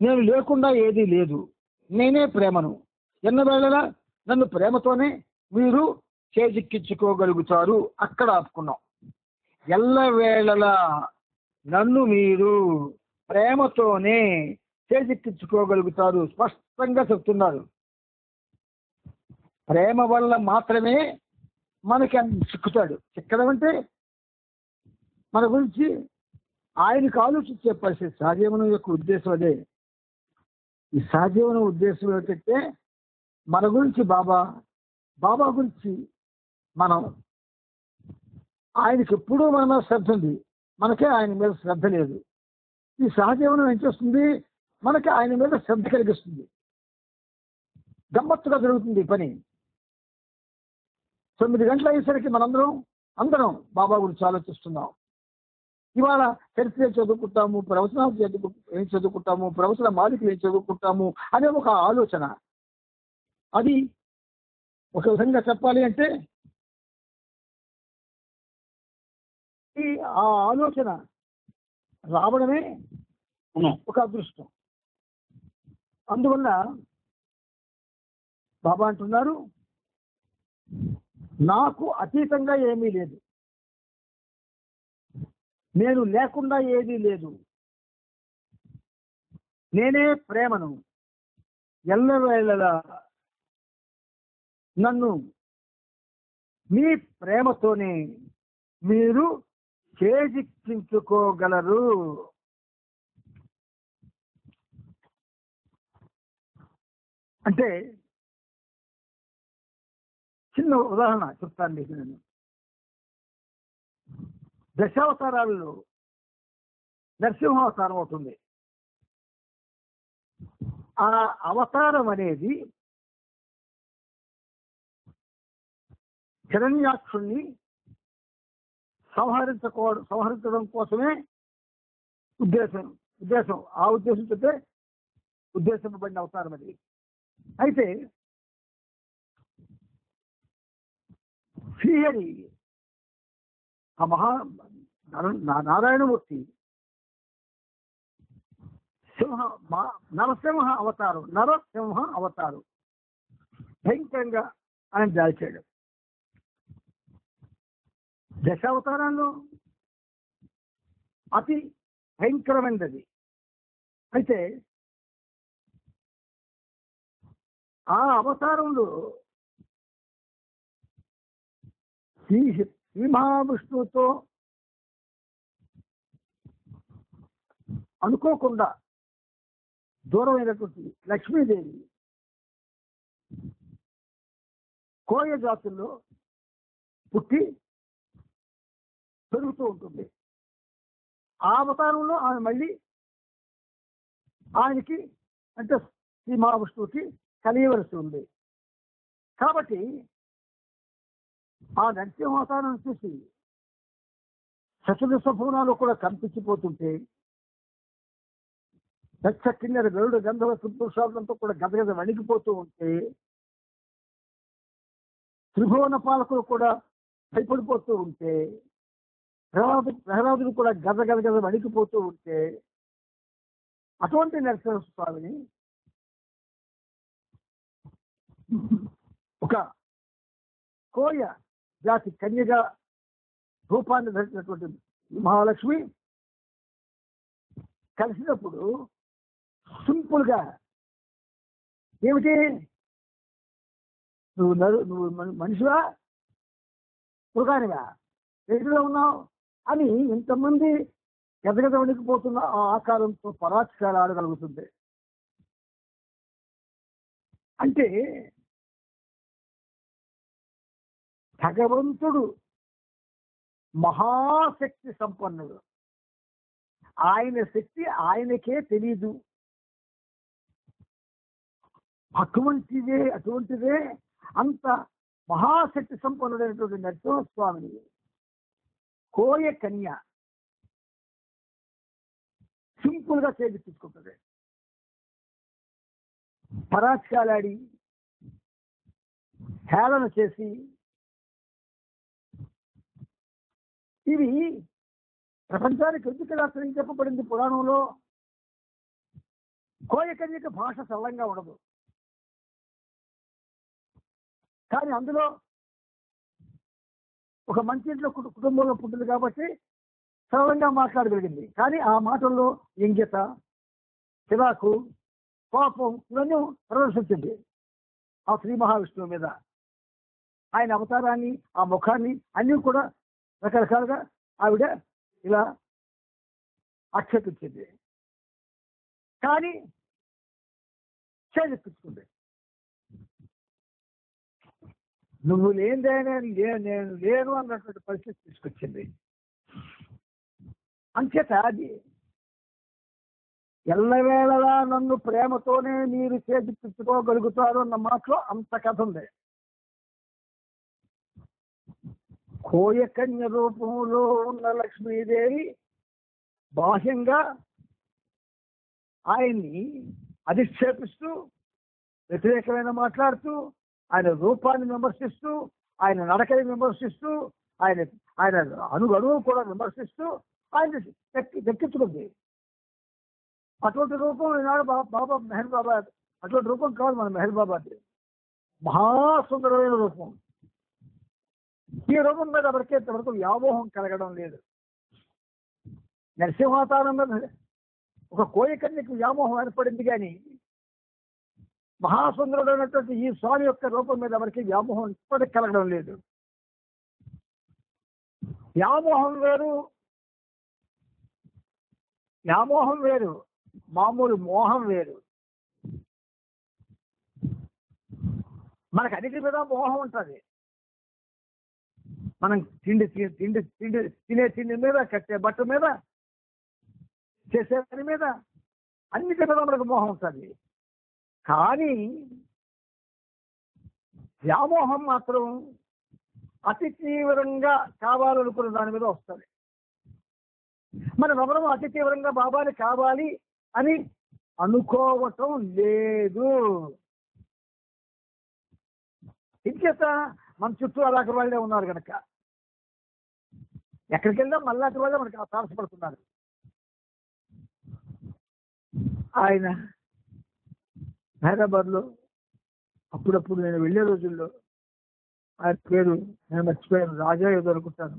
నేను లేకుండా ఏదీ లేదు, నేనే ప్రేమను, ఎన్నవేళలా నన్ను ప్రేమతోనే మీరు చేజిక్కించుకోగలుగుతారు. అక్కడ ఆపుకున్నాం. ఎల్లవేళలా నన్ను మీరు ప్రేమతోనే చేజిక్కించుకోగలుగుతారు. స్పష్టంగా చెప్తున్నారు. ప్రేమ వల్ల మాత్రమే మనకి చిక్కుతాడు. చిక్కడం అంటే మన గురించి ఆయనకు ఆలోచించే పరిస్థితి. సహజీవనం యొక్క ఉద్దేశం అదే. ఈ సహజీవనం ఉద్దేశం ఏంటంటే మన గురించి బాబా గురించి మనం ఆయనకి ఎప్పుడూ మన మీద శ్రద్ధ ఉంది, మనకే ఆయన మీద శ్రద్ధ లేదు. ఈ సహజీవనం ఏం చేస్తుంది, మనకి ఆయన మీద శ్రద్ధ కలిగిస్తుంది. గమ్మత్తుగా జరుగుతుంది ఈ పని. 9 గంటలు అయ్యేసరికి అందరం బాబా గురించి ఆలోచిస్తున్నాం. ఇవాళ చరిత్ర ఏం చదువుకుంటాము, ప్రవచనాలు ఏం చదువుకుంటాము, ప్రవచన మాలికలు ఏం చదువుకుంటాము అనే ఒక ఆలోచన. అది ఒక విధంగా చెప్పాలి అంటే ఆ ఆలోచన రావడమే ఒక అదృష్టం. అందువల్ల బాబా అంటున్నారు, నాకు అతీతంగా ఏమీ లేదు, నేను లేకుండా ఏదీ లేదు, నేనే ప్రేమను, ఎల్లవేళలా నన్ను మీ ప్రేమతోనే మీరు చేజిక్కించుకోగలరు. అంటే చిన్న ఉదాహరణ చెప్తాను మీకు నేను. దశావతారాలలో నరసింహావతారం అవుతుంది. ఆ అవతారం అనేది హిరణ్యాక్షుణ్ణి సంహరించడం కోసమే ఉద్దేశం ఆ ఉద్దేశంతో ఉద్దేశింపబడిన అవతారం అది. అయితే శ్రీహరి ఆ నారాయణమూర్తి నరసింహ అవతారం భయంకరంగా ఆయన దాల్చాడు. దశావతారాల్లో అతి భయంకరమైనది. అయితే ఆ అవతారంలో శ్రీ మహావిష్ణువుతో అనుకోకుండా దూరమైనటువంటి లక్ష్మీదేవి కోయ జాతుల్లో పుట్టి పెరుగుతూ ఉంటుంది. ఆ అవతారంలో ఆమె మళ్ళీ ఆయనకి అంటే శ్రీ మహావిష్ణువుకి కలియవలసి ఉంది. కాబట్టి ఆ నరసింహావతారం చూసి చతుర్దశ భువనాలు కూడా కంపించిపోతుంటే దక్ష కిన్నెర గరుడు గంధర్వ పురుషాలంతా కూడా గదగద వణికిపోతూ ఉంటే త్రిభువన పాలకులు కూడా భయపడిపోతూ ఉంటే ప్రహ్లాదులు కూడా గద వణికిపోతూ ఉంటే అటువంటి నరసింహస్వామిని ఒక కోయ జాతి కన్యగా రూపాన్ని ధరించినటువంటి మహాలక్ష్మి కలిసినప్పుడు సింపుల్ గా ఏమిటి, నువ్వు మనిషివా మృగానివా ఎదురుగా ఉన్నావు అని ఇంతమంది గదగద వణికిపోతున్న ఆ ఆకారంతో పరాక్షాలు ఆడగలుగుతుంది. అంటే భగవంతుడు మహాశక్తి సంపన్నుడు. ఆయన శక్తి ఆయనకే తెలీదు. అటువంటిదే అంత మహాశక్తి సంపన్నుడైనటువంటి నరసింహస్వామిని కోయ కన్య సింపుల్ గా చేపించుకుంటుంది. పరాక్షాలాడి హేళన చేసి ఇది ప్రపంచానికి ఎందుకు శాస్త్రం చెప్పబడింది పురాణంలో. కోయ కన్యక భాష సరళంగా ఉండదు, కానీ అందులో ఒక మంచి ఇంట్లో కుటుంబంలో పుట్టింది కాబట్టి సరళంగా మాట్లాడగలిగింది. కానీ ఆ మాటల్లో వ్యంగ్యత, చిరాకు, కోపం ఇవన్నీ ప్రదర్శించింది ఆ శ్రీ మహావిష్ణువు మీద. ఆయన అవతారాన్ని, ఆ ముఖాన్ని అన్నీ కూడా రకరకాలుగా ఆవిడ ఇలా ఆక్షేపించింది. కానీ చేజిక్కించుకుంది. నువ్వు లేనిదైనా నేను లేను అన్నటువంటి పరిస్థితి తీసుకొచ్చింది. అంచేత అది ఎల్లవేళలా నన్ను ప్రేమతోనే మీరు చేజిక్కించుకోగలుగుతారు అన్న మాటలో అంత కథ ఉంది. కోయకన్య రూపంలో ఉన్న లక్ష్మీదేవి బాహ్యంగా ఆయన్ని అధిక్షేపిస్తూ వ్యతిరేకమైన మాట్లాడుతూ ఆయన రూపాన్ని విమర్శిస్తూ ఆయన నడకని విమర్శిస్తూ ఆయన అణువు కూడా విమర్శిస్తూ ఆయన దక్కించుకుంది. అటువంటి రూపం ఈనాడు బాబా మెహర్ బాబా, అటువంటి రూపం కాదు మన మెహర్ బాబాది. మహాసుందరమైన రూపం. ఈ రూపం మీద ఎవరికేంతవరకు వ్యామోహం కలగడం లేదు. నరసింహావతారం మీద ఒక కోయకన్యకు వ్యామోహం ఏర్పడింది, కానీ మహాసుందరుడైనటువంటి ఈ స్వామి యొక్క రూపం మీద ఎవరికి వ్యామోహం ఇప్పటికి కలగడం లేదు. వ్యామోహం వేరు, మామూలు మోహం వేరు. మనకు అన్నిటి మీద మోహం ఉంటుంది. మనం తినే తిండి మీద, కట్టే బట్ట మీద, చేసే పని మీద, అన్నిటి మీద మనకు మోహం ఉంటుంది. కానీ వ్యామోహం మాత్రం అతి తీవ్రంగా కావాలనుకున్న దాని మీద వస్తుంది. మనం ఎవరూ అతి తీవ్రంగా బాబాని కావాలి అని అనుకోవటం లేదు. ఇంకేత మన చుట్టూ అలాంటి వాళ్ళే ఉన్నారు కనుక ఎక్కడికి వెళ్దాం మళ్ళాంటి వాళ్ళే మనకి తారసపడుతున్నారు. ఆయన హైదరాబాద్లో అప్పుడప్పుడు నేను వెళ్ళే రోజుల్లో ఆయన పేరు నేను మర్చిపోయాను, రాజా ఏదో అనుకుంటాను,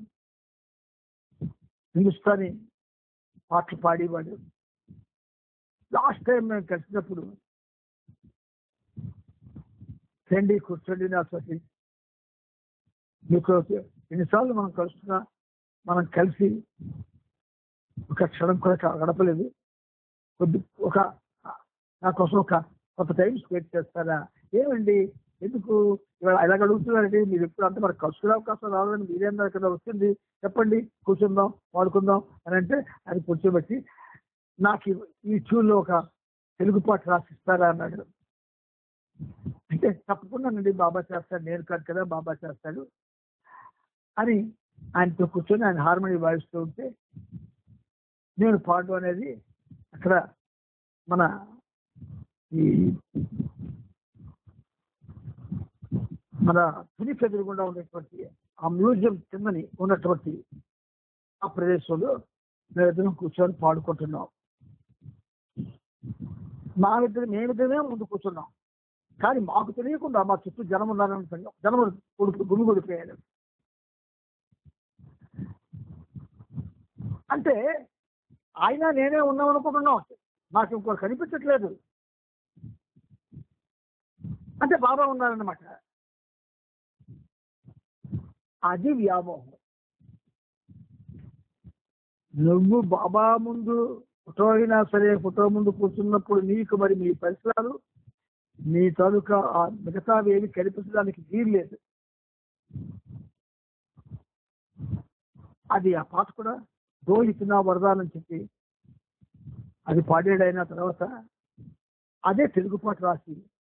హిందుస్థానీ పాటలు పాడేవాడు. లాస్ట్ టైం మేము కలిసినప్పుడు రండి కూర్చోండి నాతోటి, మీకు ఎన్నిసార్లు మనం కలుస్తున్నా మనం కలిసి ఒక క్షణం కూడా గడపలేదు, నా కోసం కొంత టైం స్పెండ్ చేస్తారా? ఏమండి ఎందుకు ఇవాళ ఇలాగ అడుగుతున్నారండి, మీరు ఎప్పుడు అంతా మనకు కలుసుకునే అవకాశం రావాలని మీరేమన్నారు కదా, వస్తుంది చెప్పండి కూర్చుందాం వాడుకుందాం అని అంటే అది కూర్చోబెట్టి నాకు ఈ ట్యూన్లో ఒక తెలుగు పాట రాసిస్తారా అన్నాడు. అంటే తప్పకుండానండి బాబా చేస్తాడు, నేను కాదు కదా బాబా చేస్తాడు అని ఆయనతో కూర్చొని ఆయన హార్మోని వాయిస్తూ ఉంటే నేను పాడడం అనేది అక్కడ మన తుని ఎదురుగుండా ఉన్నటువంటి ఆ మ్యూజియం కిందని ఉన్నటువంటి ఆ ప్రదేశంలో మేమిద్దరం కూర్చొని పాడుకుంటున్నాం. మేమిద్దరమే ముందు కూర్చున్నాం, కానీ మాకు తెలియకుండా మా చుట్టూ జనం ఉన్నారని జనం గుమిగొడిపోయాడు. అంటే ఆయన నేనే ఉన్నాం అనుకుంటున్నాం, నాకు ఇంకోటి కనిపించట్లేదు. అంటే బాబా ఉన్నారన్నమాట. అది వ్యామోహం. నువ్వు బాబా ముందు ఫోటో అయినా సరే, ఫోటో ముందు కూర్చున్నప్పుడు నీకు మరి మీ పరిసరాలు నీ తాలూకా మిగతావి ఏమి కనిపించడానికి వీలు లేదు. అది ఆ పాట కూడా దోహితున్నా వరదాలని చెప్పి అది పాడేడైన తర్వాత అదే తెలుగు పాట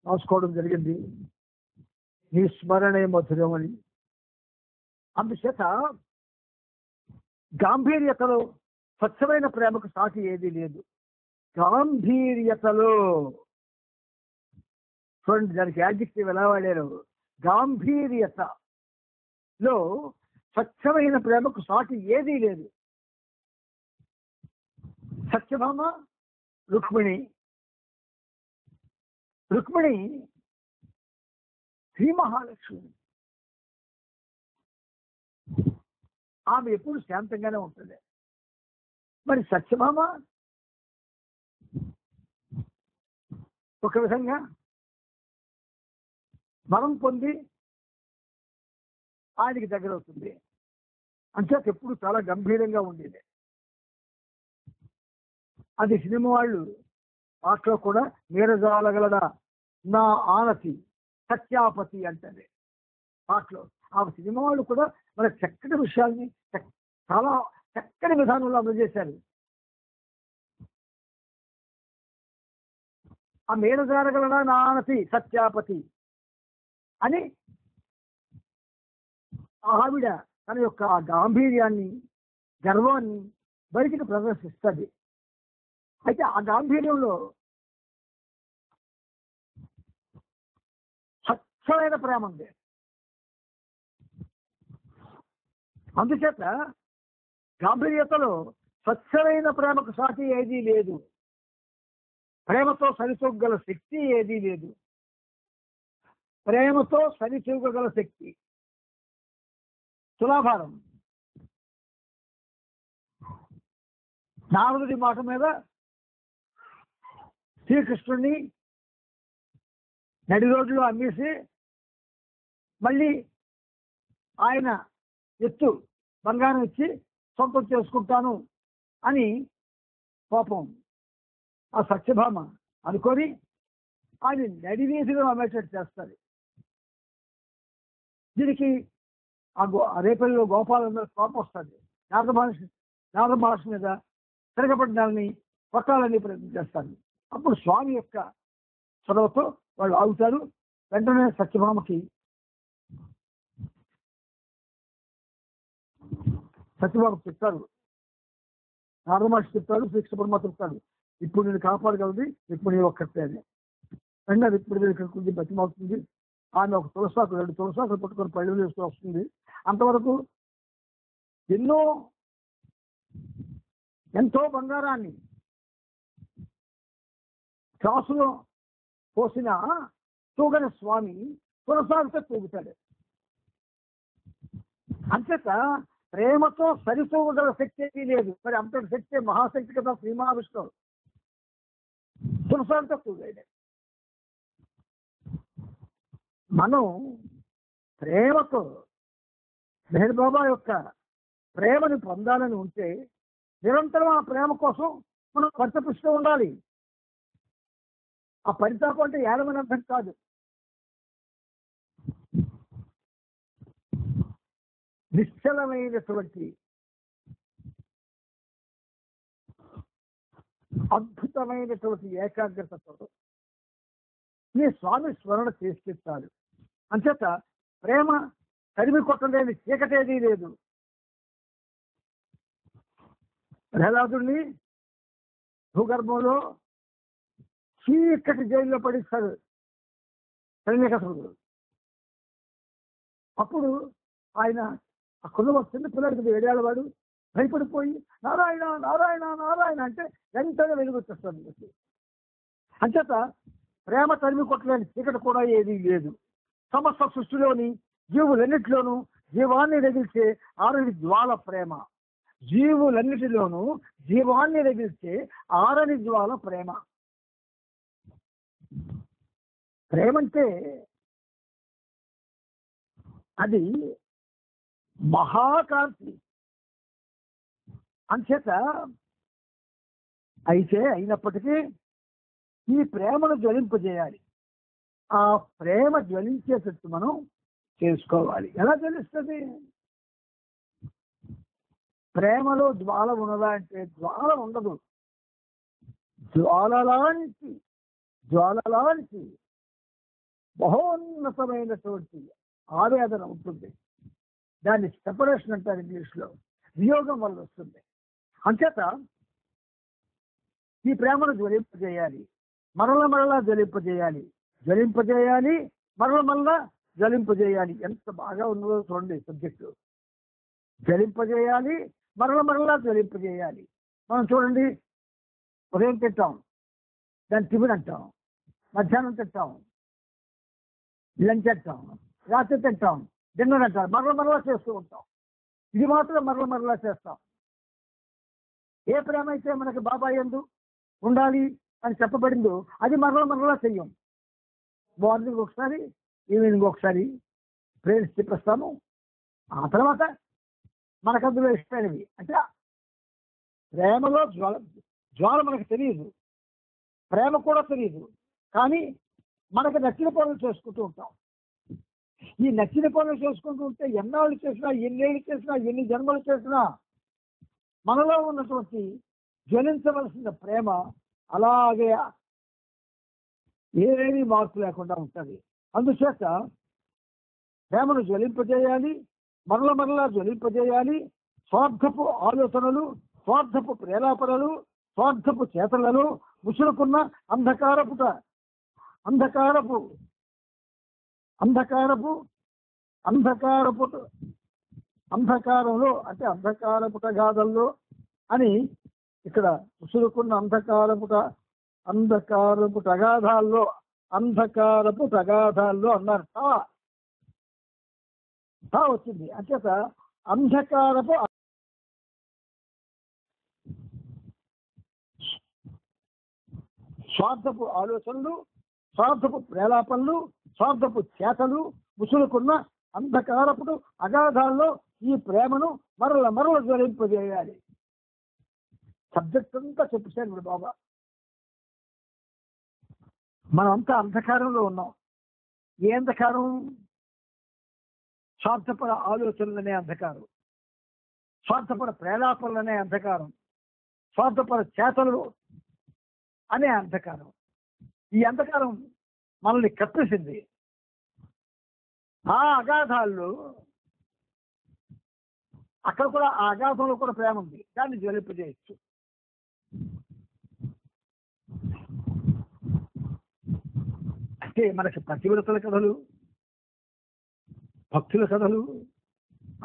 రాసుకోవడం జరిగింది, నీ స్మరణే మధురం అని. అందుచేత గాంభీర్యతలో స్వచ్ఛమైన ప్రేమకు సాటి ఏదీ లేదు. గాంభీర్యతలో చూడండి, దానికి యాడ్జెక్టివ్ ఎలా వాడారు, గాంభీర్యతలో స్వచ్ఛమైన ప్రేమకు సాటి ఏదీ లేదు. సత్యభామ రుక్మిణి శ్రీ మహాలక్ష్మి, ఆమె ఎప్పుడు శాంతంగానే ఉంటుంది. మరి సత్యభామ ఒక విధంగా మనం పొంది ఆయనకి దగ్గర అవుతుంది. అంచేత ఎప్పుడు చాలా గంభీరంగా ఉండేది. అది సినిమా వాళ్ళు పాటలో కూడా నీరజాలగలడా నా ఆనతి సత్యాపతి అంటది పాటలో. ఆ సినిమా వాళ్ళు కూడా మన చక్కటి విషయాల్ని చాలా చక్కని విధానంలో అమలు చేశారు. ఆ మేనజాలగలడా నా ఆనతి సత్యాపతి అని ఆవిడ తన యొక్క ఆ గాంభీర్యాన్ని, గర్వాన్ని బయటికి ప్రదర్శిస్తుంది. అయితే ఆ గాంభీర్యంలో స్వచ్ఛమైన ప్రేమ ఉంది. అందుచేత గాంభీర్యతలో స్వచ్ఛమైన ప్రేమకు సాటి ఏదీ లేదు. ప్రేమతో సరితూగల శక్తి ఏదీ లేదు. ప్రేమతో సరితూగల శక్తి తులాభారం. నారదుడి మాట మీద శ్రీకృష్ణుడిని నడి రోడ్లో అమ్మేసి మళ్ళీ ఆయన ఎత్తు బంగారం ఇచ్చి సొంతం చేసుకుంటాను అని పాపం ఆ సత్యభామ అనుకొని ఆయన నడివీధిలో అమ్మేటట్టు చేస్తారు. దీనికి ఆ రేపల్లిలో గోపాలంలో కోపం వస్తుంది. నారద మహర్షి మీద తిరగబడ్డాలని కొట్టాలని ప్రయత్నం చేస్తారు. అప్పుడు స్వామి యొక్క చొరవతో వాళ్ళు ఆగుతారు. వెంటనే సత్యభామకి చెప్తారు, నారద మహర్షి చెప్తాడు, శ్రీకృష్ణ పరమాత్మ చెప్తాడు, ఇప్పుడు నేను కాపాడగలది ఇప్పుడు నీ ఒక్కటే అని. వెంటనే ఇప్పుడు ఇక్కడికి బతిమవుతుంది. ఆమె ఒక తులసాకు 2 తులసాకులు పట్టుకొని పళ్ళు వేస్తూ వస్తుంది. అంతవరకు ఎంతో బంగారాన్ని త్రాసులో పోసిన తూగని స్వామి తులసాకుతో తూగుతాడు. అంచేత ప్రేమతో సరితూగల శక్తి ఏమీ లేదు. మరి అంతటి శక్తి మహాశక్తి కదా శ్రీ మహావిష్ణువు. తులసాకుతో తూగాడు. మనం ప్రేమతో మెహర్ బాబా యొక్క ప్రేమని పొందాలని ఉంటే నిరంతరం ఆ ప్రేమ కోసం మనం పరితపిస్తూ ఉండాలి. ఆ పరితాపం అంటే ఏడమని అర్థం కాదు. నిశ్చలమైనటువంటి అద్భుతమైనటువంటి ఏకాగ్రతతో ఈ స్వామి స్మరణ చేస్తాడు. అంచేత ప్రేమ తరిమి కొట్టలేని చీకటేదీ లేదు. ప్రహ్లాదుడిని భూగర్భంలో చీకటి జైల్లో పడిస్తాడు హిరణ్యకశిపుడు. అప్పుడు ఆయన ఆ కుటుంబ చిన్న పిల్లడికి 7 ఏళ్ల వాడు భయపడిపోయి నారాయణ నారాయణ నారాయణ అంటే వెంటనే వెలుగొచ్చేస్తాడు. అంచేత ప్రేమ తరిమి కొట్టలేని చీకటి కూడా ఏదీ లేదు. సమస్త సృష్టిలోని జీవులన్నిటిలోనూ జీవాన్ని రగిల్చే ఆరని జ్వాల ప్రేమ. జీవులన్నిటిలోనూ జీవాన్ని రగిల్చే ఆరని జ్వాల ప్రేమ. ప్రేమంటే అది మహాకాంతి. అంచేత అయినప్పటికీ ఈ ప్రేమను జ్వలింపజేయాలి. ఆ ప్రేమ జ్వలించేటట్టు మనం చేసుకోవాలి. ఎలా జ్వలిస్తుంది? ప్రేమలో జ్వాల ఉన్నదా అంటే జ్వాల ఉండదు. జ్వాల లాంటి బహోన్నతమైనటువంటి ఆవేదన ఉంటుంది. దాన్ని సెపరేషన్ అంటారు ఇంగ్లీష్లో. వియోగం వల్ల వస్తుంది. అంచేత ఈ ప్రేమను జ్వలింపజేయాలి, మరలా జ్వలింపజేయాలి, మరలా జ్వలింపజేయాలి. ఎంత బాగా ఉన్నదో చూడండి సబ్జెక్టు. జ్వలింపజేయాలి, మరలా జ్వలింపజేయాలి. మనం చూడండి, ఉదయం తింటాం, దాన్ని టిఫిన్ అంటాం, మధ్యాహ్నం తింటాం, లంచ్ అంటాం, రాత్రి తింటాం, డిన్నర్ అంటాం, మరలా చేస్తూ ఉంటాం. ఇది మాత్రం మరలా చేస్తాం. ఏ ప్రేమ అయితే మనకి బాబా యందు ఉండాలి అని చెప్పబడిందో అది మరలా చెయ్యం. మార్నింగ్ ఒకసారి, ఈవినింగ్ ఒకసారి ప్రేయర్స్ చెప్పేస్తాము. ఆ తర్వాత మనకు అందులో ఇష్టమైనవి అంటే ప్రేమలో జ్వాల మనకు తెలియదు, ప్రేమ కూడా తెలియదు. కానీ మనకు నచ్చిన పనులు చేసుకుంటూ ఉంటాం. ఈ నచ్చిన పనులు చేసుకుంటూ ఉంటే ఎన్నాళ్ళు చేసినా, ఎన్నేళ్ళు చేసినా, ఎన్ని జన్మలు చేసినా మనలో ఉన్నటువంటి జ్వలించవలసిన ప్రేమ అలాగే ఏమీ మార్పు లేకుండా ఉంటుంది. అందుచేత ప్రేమను జ్వలింపజేయాలి, మరలా జ్వలింపజేయాలి. స్వార్థపు ఆలోచనలు, స్వార్థపు ప్రేలాపనలు, స్వార్థపు చేతలలో ముసురుకున్న అంధకారంలో అంటే అంధకారపు గాథల్లో అని ఇక్కడ ముసురుకున్న అంధకారపు తగాదాల్లో అన్నారు. తా వచ్చింది. అంచేత అంధకారపు స్వార్థపు ఆలోచనలు, స్వార్థపు ప్రేలాపనలు, స్వార్థపు చేతలు ముసురుకున్న అంధకారపుడు అగాధాల్లో ఈ ప్రేమను మరల జ్వలింపజేయాలి. సబ్జెక్ట్ అంతా చెప్పేశారు ఇప్పుడు బాబా. మనం అంతా అంధకారంలో ఉన్నాం. ఏ అంధకారం? స్వార్థపర ఆలోచనలనే అంధకారం, స్వార్థపర ప్రేలాపనలనే అంధకారం, స్వార్థపర చేతలు అనే అంధకారం. ఈ అంధకారం మనల్ని కప్పేసింది. ఆ అగాధాల్లో అక్కడ కూడా, ఆ అగాధంలో కూడా ప్రేమ ఉంది, దాన్ని జ్వలింపజేయచ్చు. అంటే మనకి పతివ్రతల కథలు, భక్తుల కథలు,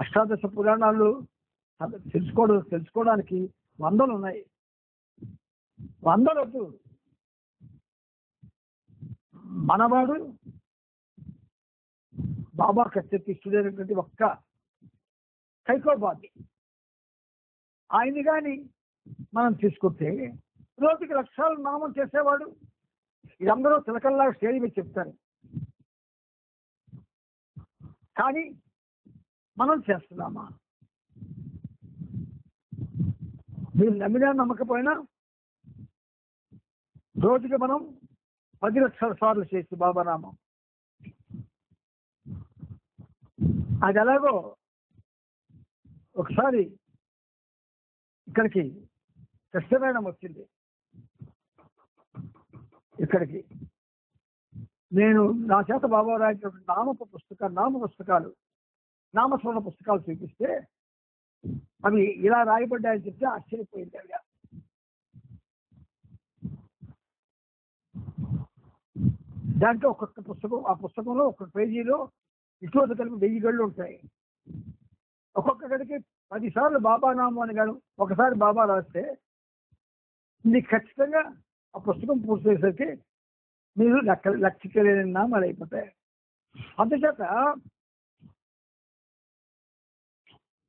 అష్టాదశ పురాణాలు తెలుసుకోవడానికి వందలు ఉన్నాయి. వందలొద్దు. మనవాడు బాబా కత్తిస్తుడైనటువంటి ఒక్క కైకోబాది ఆయన్ని కానీ మనం తీసుకుంటే రోజుకి లక్షల నామం చేసేవాడు. ఇదందరూ తిలకల్లాగా స్టేజ్ మీద చెప్తారు, కానీ మనం చేస్తున్నామా? మీరు నమ్మినా నమ్మకపోయినా రోజుకి మనం 10 లక్షల సార్లు చేసి బాబా నామం. అది ఎలాగో ఒకసారి ఇక్కడికి కృష్ణవేణం వచ్చింది. ఇక్కడికి నేను నా చేత బాబా రాయించిన నామస్మరణ పుస్తకాలు చూపిస్తే అవి ఇలా రాయబడ్డాయని చెప్తే ఆశ్చర్యపోయింది. అవి దాంట్లో ఒక్కొక్క పుస్తకం, ఆ పుస్తకంలో ఒక్కొక్క పేజీలో ఇటువంటి కలిపి 1000 గళ్ళు ఉంటాయి. ఒక్కొక్క గడికి 10 సార్లు బాబా నామం అని గాను ఒకసారి బాబా రాస్తే నీకు ఖచ్చితంగా ఆ పుస్తకం పూర్తి చేసేసరికి మీరు లెక్కలేని నామాలు అయిపోతాయి. అందుచేత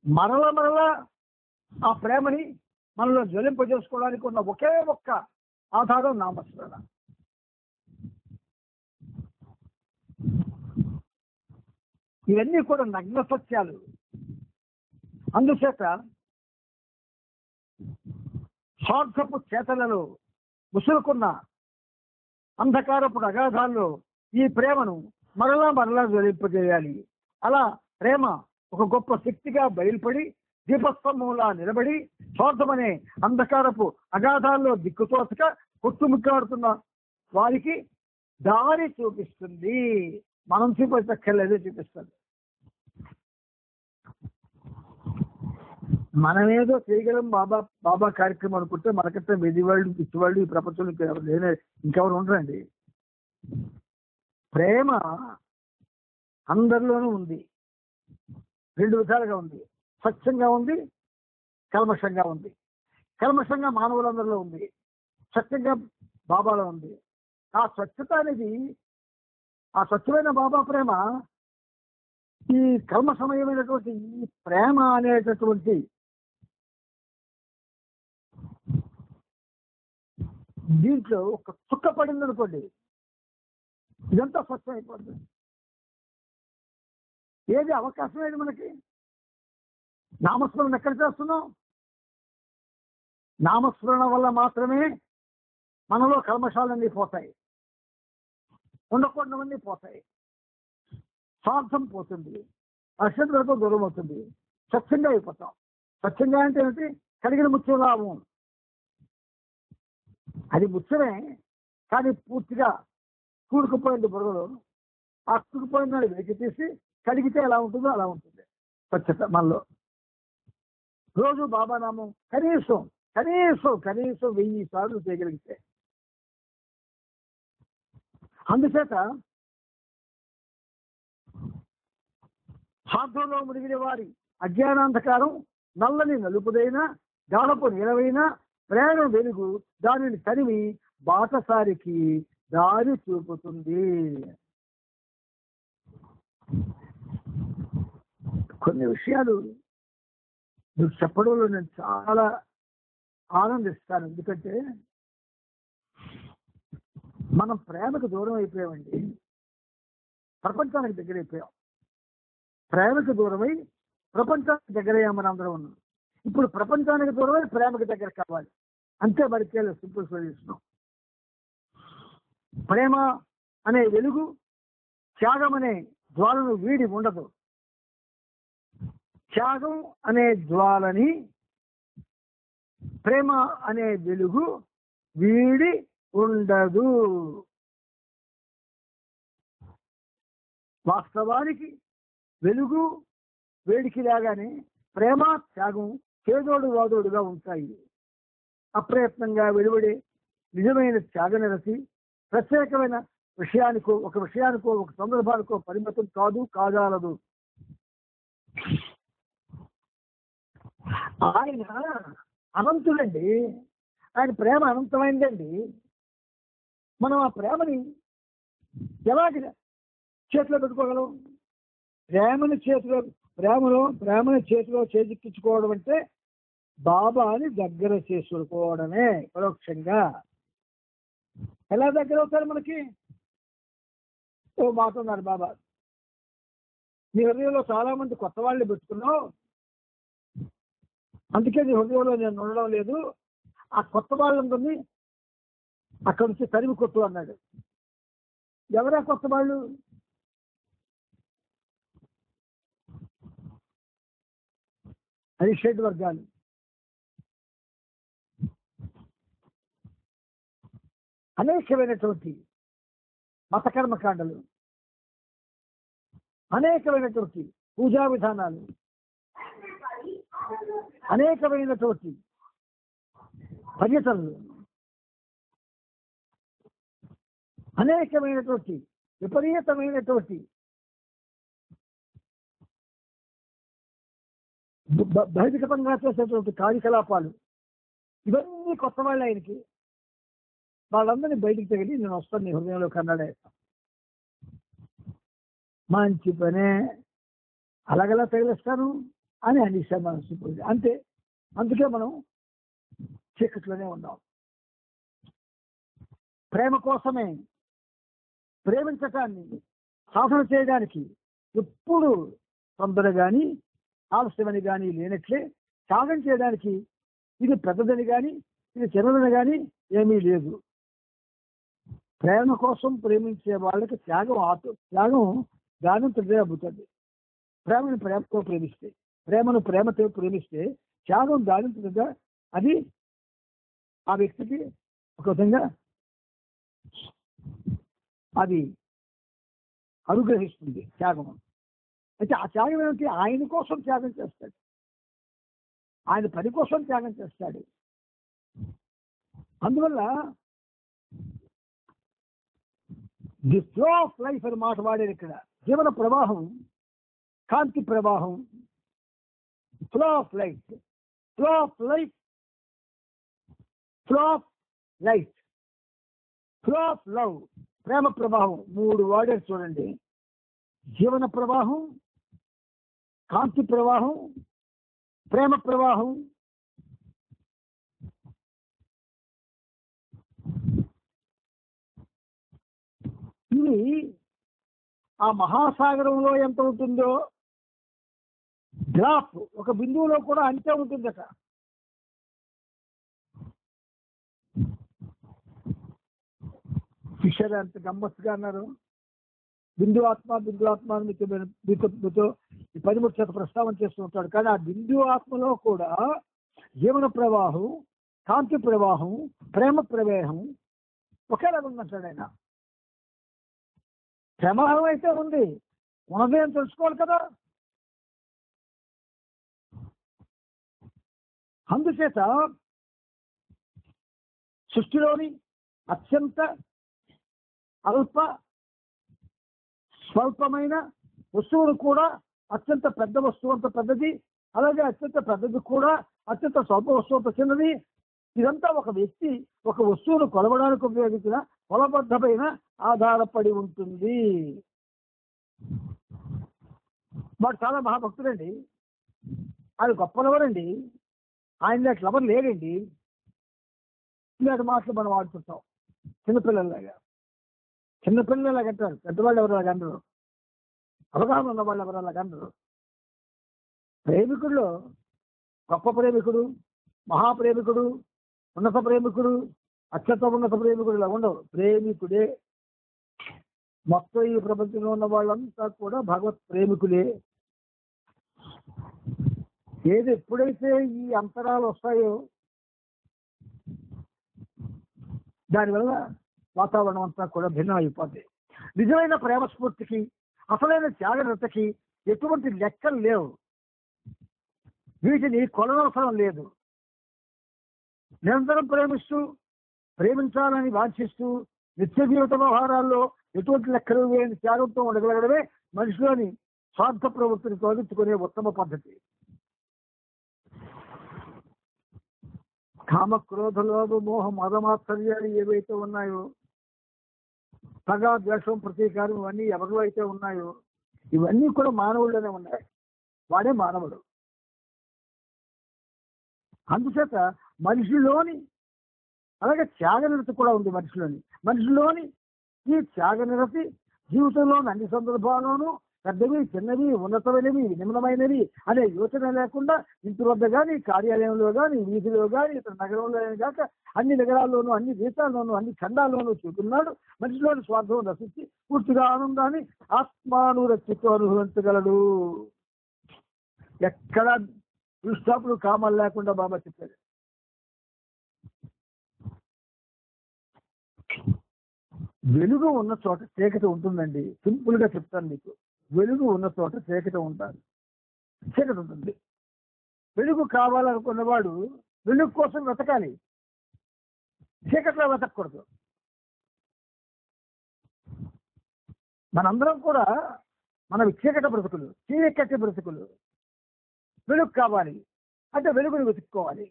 మరలా ఆ ప్రేమని మనలో జ్వలింపజేసుకోవడానికి ఉన్న ఒకే ఒక్క ఆధారం నామస్మరణ. ఇవన్నీ కూడా నగ్న సత్యాలు. అందుచేత స్వార్థపు చేతలలో ముసురుకున్న అంధకారపు అగాధాల్లో ఈ ప్రేమను మరలా జ్వలింపజేయాలి. అలా ప్రేమ ఒక గొప్ప శక్తిగా బయలుపడి దీపస్తంభంలా నిలబడి స్వార్థమనే అంధకారపు అగాధాల్లో దిక్కుతోచక కొట్టుముట్టాడుతున్న వారికి దారి చూపిస్తుంది. మనం చూపించక్కర్లేదే చూపిస్తుంది. మనమేదో చేయగలం బాబా కార్యక్రమం అనుకుంటే మనకంటే వెది వాళ్ళు, పిచ్చి వాళ్ళు ఈ ప్రపంచంలో ఇంకెవరు ఉండరండి. ప్రేమ అందరిలోనూ ఉంది. 2 విధాలుగా ఉంది. స్వచ్ఛంగా ఉంది, కల్మషంగా ఉంది. కల్మషంగా మానవులందరిలో ఉంది, స్వచ్ఛంగా బాబాలో ఉంది. ఆ స్వచ్ఛత అనేది, ఆ స్వచ్ఛమైన బాబా ప్రేమ ఈ కల్మషమయమైనటువంటి ఈ ప్రేమ అనేటటువంటి దీంట్లో ఒక చుక్క పడింది అనుకోండి, ఇదంతా స్వచ్ఛం అయిపోతుంది. ఏది అవకాశం ఏది మనకి? నామస్మరణ ఎక్కడ చేస్తున్నాం? నామస్మరణ వల్ల మాత్రమే మనలో కల్మషాలన్నీ పోతాయి, ఉండకూడవన్నీ పోతాయి, స్వార్థం పోతుంది, అశ్రద్ధలకు దూరం అవుతుంది, స్వచ్ఛంగా అయిపోతాం. స్వచ్ఛంగా అంటే ఏంటి? కలిగిన ముత్యం లాభం. అది ముత్యమే, కానీ పూర్తిగా కూడుకుపోయింది బుర్రలో. ఆ కూడుకుపోయిన దాన్ని వెలికి తీసి కడిగితే ఎలా ఉంటుందో అలా ఉంటుంది స్వచ్ఛత మనలో. రోజు బాబా నామం కనీసం 1000 సార్లు చేయగలిగితే. అందుచేత స్వార్థంలో మునిగిన వారి అజ్ఞానాంధకారం నల్లని నలుపుదైన గాఢపు నీలవైన ప్రేమ వెలుగు దానిని తరిమి బాటసారికి దారి చూపుతుంది. కొన్ని విషయాలు మీకు చెప్పడంలో నేను చాలా ఆనందిస్తాను. ఎందుకంటే మనం ప్రేమకు దూరం అయిపోయామండి. ప్రపంచానికి దగ్గర అయిపోయాం. ప్రేమకు దూరమై ప్రపంచానికి దగ్గరయ్యాం మనం అందరం ఉన్నాం. ఇప్పుడు ప్రపంచానికి దూరమై ప్రేమకు దగ్గర కావాలి. అంతే బరికేళ్ళు సింపుల్ సొల్యూషన్. ప్రేమ అనే వెలుగు త్యాగం అనే జ్వాలను వీడి ఉండదు. త్యాగం అనే జ్వాలని ప్రేమ అనే వెలుగు వీడి ఉండదు. వాస్తవానికి వెలుగు వేడికి లాగానే ప్రేమ త్యాగం చేదోడు వాదోడుగా ఉంటాయి. అప్రయత్నంగా వెలువడే నిజమైన త్యాగనిరసి ప్రత్యేకమైన విషయానికో ఒక సందర్భానికో పరిమితం కాదాలదు. ఆయన అనంతుడండి. ఆయన ప్రేమ అనంతమైందండి. మనం ఆ ప్రేమని ఎలాగ చేతిలో పెట్టుకోగలం? ప్రేమని చేతిలో చేజిక్కించుకోవడం అంటే బాబాని దగ్గర చేసుకోవడమే పరోక్షంగా. ఎలా దగ్గర అవుతారు మనకి? ఓ మాట ఉన్నారు బాబా, నీ హృదయంలో చాలా మంది కొత్త వాళ్ళని పెట్టుకున్నావు, అందుకే నీ హృదయంలో నేను ఉండడం లేదు. ఆ కొత్త వాళ్ళందరినీ అక్కడి నుంచి తరిమి కొట్టు అన్నాడు. ఎవరా కొత్త వాళ్ళు? అది షెడ్ వర్గాలు. అనేకమైనటువంటి మత కర్మకాండలు, అనేకమైనటువంటి పూజా విధానాలు, అనేకమైనటువంటి పర్యటనలు, అనేకమైనటువంటి విపరీతమైనటువంటి బహిర్గతంగా చేసేటువంటి కార్యకలాపాలు, ఇవన్నీ కొత్త వాళ్ళు ఆయనకి. వాళ్ళందరినీ బయటికి తగిలి నేను వస్తాను నీ హృదయంలో కన్నాడే. మంచి పనే, అలాగలా తగిలిస్తాను అని అనేసాం మనసు. అంతే. అందుకే మనం చీకట్లోనే ఉన్నాం. ప్రేమ కోసమే, ప్రేమించటాన్ని సాధన చేయడానికి ఎప్పుడు తొందర కానీ ఆలస్యమని కానీ లేనట్లే, త్యాగం చేయడానికి ఇది పెద్దదని కానీ ఇది చిన్నదని కానీ ఏమీ లేదు. ప్రేమ కోసం ప్రేమించే వాళ్ళకి త్యాగం దానంతదే అబ్బుతుంది. ప్రేమను ప్రేమతో ప్రేమిస్తే త్యాగం దానంతగా అది ఆ వ్యక్తికి ఒక విధంగా అది అనుగ్రహిస్తుంది త్యాగం. అయితే ఆ త్యాగం ఏమిటి? ఆయన కోసం త్యాగం చేస్తాడు, ఆయన పని కోసం త్యాగం చేస్తాడు. అందువల్ల ది ఫ్లో ఆఫ్ లైఫ్ అని మాట వాడారు ఇక్కడ. జీవన ప్రవాహం, కాంతి ప్రవాహం, flow of life, flow of life, flow of life, flow of love, ప్రేమ ప్రవాహం. 3 వాడారు చూడండి. జీవన ప్రవాహం, కాంతి ప్రవాహం, ప్రేమ ప్రవాహం. ఇది ఆ మహాసాగరంలో ఎంత ఉంటుందో డ్రాప్ ఒక బిందువులో కూడా అంతే ఉంటుందట. ఫిషర్ అంత గమ్మత్తుగా అన్నారు. బిందు ఆత్మ అని మీతో 13 శాతం ప్రస్తావన చేస్తూ ఉంటాడు. కానీ ఆ బిందు ఆత్మలో కూడా జీవన ప్రవాహం, కాంతి ప్రవాహం, ప్రేమ ప్రవేహం ఒకేలాగా ఉందంటాడు ఆయన. ప్రమాదం అయితే ఉంది, ఉన్నదే అని తెలుసుకోవాలి కదా. అందుచేత సృష్టిలోని అత్యంత స్వల్పమైన వస్తువును కూడా అత్యంత పెద్ద వస్తువు అంత పెద్దది, అలాగే అత్యంత పెద్దది కూడా అత్యంత స్వల్ప వస్తువు అంత చిన్నది. ఇదంతా ఒక వ్యక్తి ఒక వస్తువును కొలవడానికి ఉపయోగించిన కొలబద్ధమైన ఆధారపడి ఉంటుంది. వాడు చాలా మహాభక్తుడండి, ఆయన గొప్పలవరండి, ఆయన లాంటి లవర్ లేడండి. ఇలాంటి మాటలు మనం ఆడుతుంటాం చిన్నపిల్లల్లాగా. చిన్నపిల్లలు అలాగంటారు, పెద్దవాళ్ళు ఎవరు అలాగంటారు, అవగాహన ఉన్న వాళ్ళు ఎవరు అలాగంటారు. ప్రేమికుల్లో గొప్ప ప్రేమికుడు, మహాప్రేమికుడు, ఉన్నత ప్రేమికుడు, అత్యంత ఉన్నత ప్రేమికుడు ఇలా ఉండవు. ప్రేమికుడే. మొత్తం ఈ ప్రపంచంలో ఉన్న వాళ్ళంతా కూడా భగవత్ ప్రేమికులే. ఏది ఎప్పుడైతే ఈ అంతరాలు వస్తాయో దానివల్ల వాతావరణం అంతా కూడా భిన్నం అయిపోద్ది. నిజమైన ప్రేమ స్ఫూర్తికి, అసలైన త్యాగనతకి ఎటువంటి లెక్కలు లేవు. వీటిని కొలనవసరం లేదు. నిరంతరం ప్రేమించాలని వాంఛిస్తూ నిత్య జీవిత వ్యవహారాల్లో ఎటువంటి లెక్కలు లేని త్యాగంతో ఉండగలగడమే మనిషిలోని స్వార్థ ప్రవృత్తిని తొలగించుకునే ఉత్తమ పద్ధతి. కామ, క్రోధ, లోభ, మోహ, మదమాత్సర్యాలు ఏవైతే ఉన్నాయో, పగ, ద్వేషం, ప్రతీకారం ఇవన్నీ ఎవరిలో అయితే ఉన్నాయో ఇవన్నీ కూడా మానవుల్లోనే ఉన్నాయి. వాడే మానవుడు. అందుచేత మనిషిలోని అలాగే త్యాగనిరతి కూడా ఉంది. మనిషిలోని ఈ త్యాగనిరతి జీవితంలోని అన్ని సందర్భాల్లోనూ పెద్దవి, చిన్నవి, ఉన్నతమైనవి, నిమ్నమైనవి అనే యోచన లేకుండా ఇంటి వద్ద కానీ, కార్యాలయంలో కానీ, వీధిలో కానీ, ఇతర నగరంలో కాక అన్ని నగరాల్లోనూ, అన్ని దేశాల్లోనూ, అన్ని ఖండాల్లోనూ చూపుతున్నాడు. మనిషిలోని స్వార్థం రచించి పూర్తిగా ఆనందాన్ని ఆత్మానురక్తితో అనుభవించగలడు. ఎక్కడ దుష్టాపులు కామాలు లేకుండా బాబా చెప్పారు. వెలుగు ఉన్న చోట చీకటి ఉంటుందండి. సింపుల్ గా చెప్తాను మీకు. వెలుగు ఉన్న చోట చీకటి ఉంటుంది. వెలుగు కావాలనుకున్నవాడు వెలుగు కోసం వెతకాలి, చీకట్లో వెతకూడదు. మనందరం కూడా మన చీకటి బ్రతుకులు. వెలుగు కావాలి అంటే వెలుగును వెతుక్కోవాలి.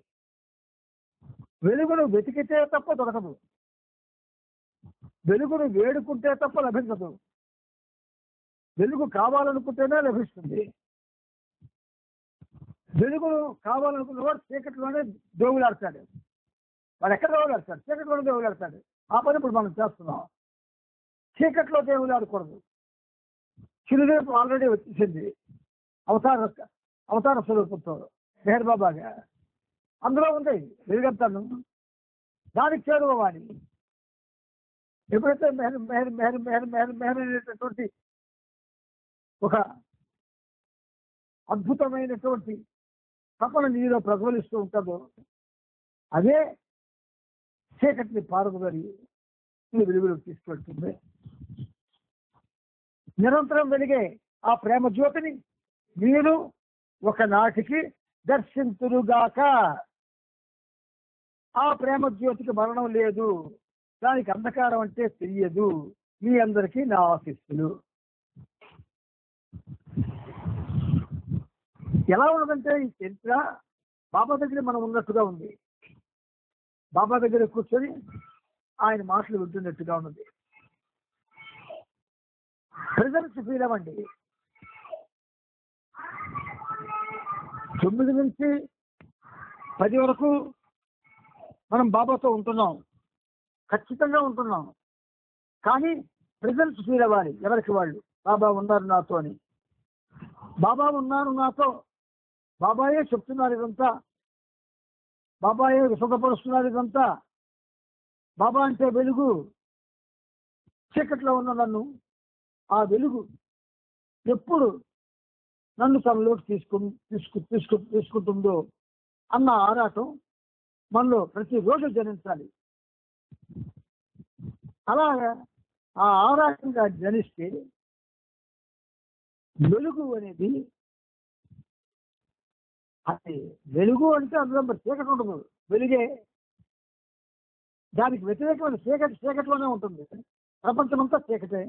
వెలుగును వెతికితే తప్ప దొరకదు. వెలుగును వేడుకుంటే తప్ప లభించదు. వెలుగు కావాలనుకుంటేనే లభిస్తుంది. వెలుగును కావాలనుకున్నవాడు చీకటిలోనే దేవులాడతాడు. వాడు ఎక్కడ దేవులాడతాడు? చీకటిలోనే దేవులాడతాడు. ఆ పని ఇప్పుడు మనం చేస్తున్నాం. చీకట్లో దేవులాడకూడదు. చిరుదేపు ఆల్రెడీ వచ్చేసింది అవతార స్వరూపంతో మెహర్ బాబాగా. అందులో ఉంది వెలుగంతాను. దానికి చేరువవాలి. ఎప్పుడైతే మెహర్ అనేటటువంటి ఒక అద్భుతమైనటువంటి తపన నీలో ప్రజ్వలిస్తూ ఉంటుందో అదే చీకటిని పారదోలి వెలుగులోకి తీసుకెళ్తుంది. నిరంతరం వెలిగే ఆ ప్రేమ జ్యోతిని మీరు ఒకనాటికి దర్శింతురుగాక. ఆ ప్రేమ జ్యోతికి మరణం లేదు, దానికి అంధకారం అంటే తెలియదు. మీ అందరికీ నా ఆశీస్సులు. ఎలా ఉన్నదంటే ఈ చరిత్ర బాబా దగ్గర మనం ఉన్నట్టుగా ఉంది. బాబా దగ్గర కూర్చొని ఆయన మాటలు వింటున్నట్టుగా ఉన్నది. ప్రెజెన్స్ ఫీల్ అవ్వండి. 9 నుంచి 10 వరకు మనం బాబాతో ఉంటున్నాం, ఖచ్చితంగా ఉంటున్నాం. కానీ ప్రెజెన్స్ ఫీల్ అవ్వాలి ఎవరికి వాళ్ళు. బాబా ఉన్నారు నాతో అని. బాబా ఉన్నారు నాతో, బాబాయే చెప్తున్నారు ఇదంతా, బాబాయే విశదపరుస్తున్నారు ఇదంతా. బాబా అంటే వెలుగు. చీకట్లో ఉన్న నన్ను ఆ వెలుగు ఎప్పుడు నన్ను తనలోకి తీసుకుంటుందో అన్న ఆరాటం మనలో ప్రతిరోజు జనించాలి. అలాగా ఆ ఆరాటంగా జనిస్తే వెలుగు అనేది, అది వెలుగు అంటే అందులో మరి చీకటి ఉండదు, వెలుగే. దానికి వ్యతిరేకమైన చీకటిలోనే ఉంటుంది. ప్రపంచమంతా చీకటే.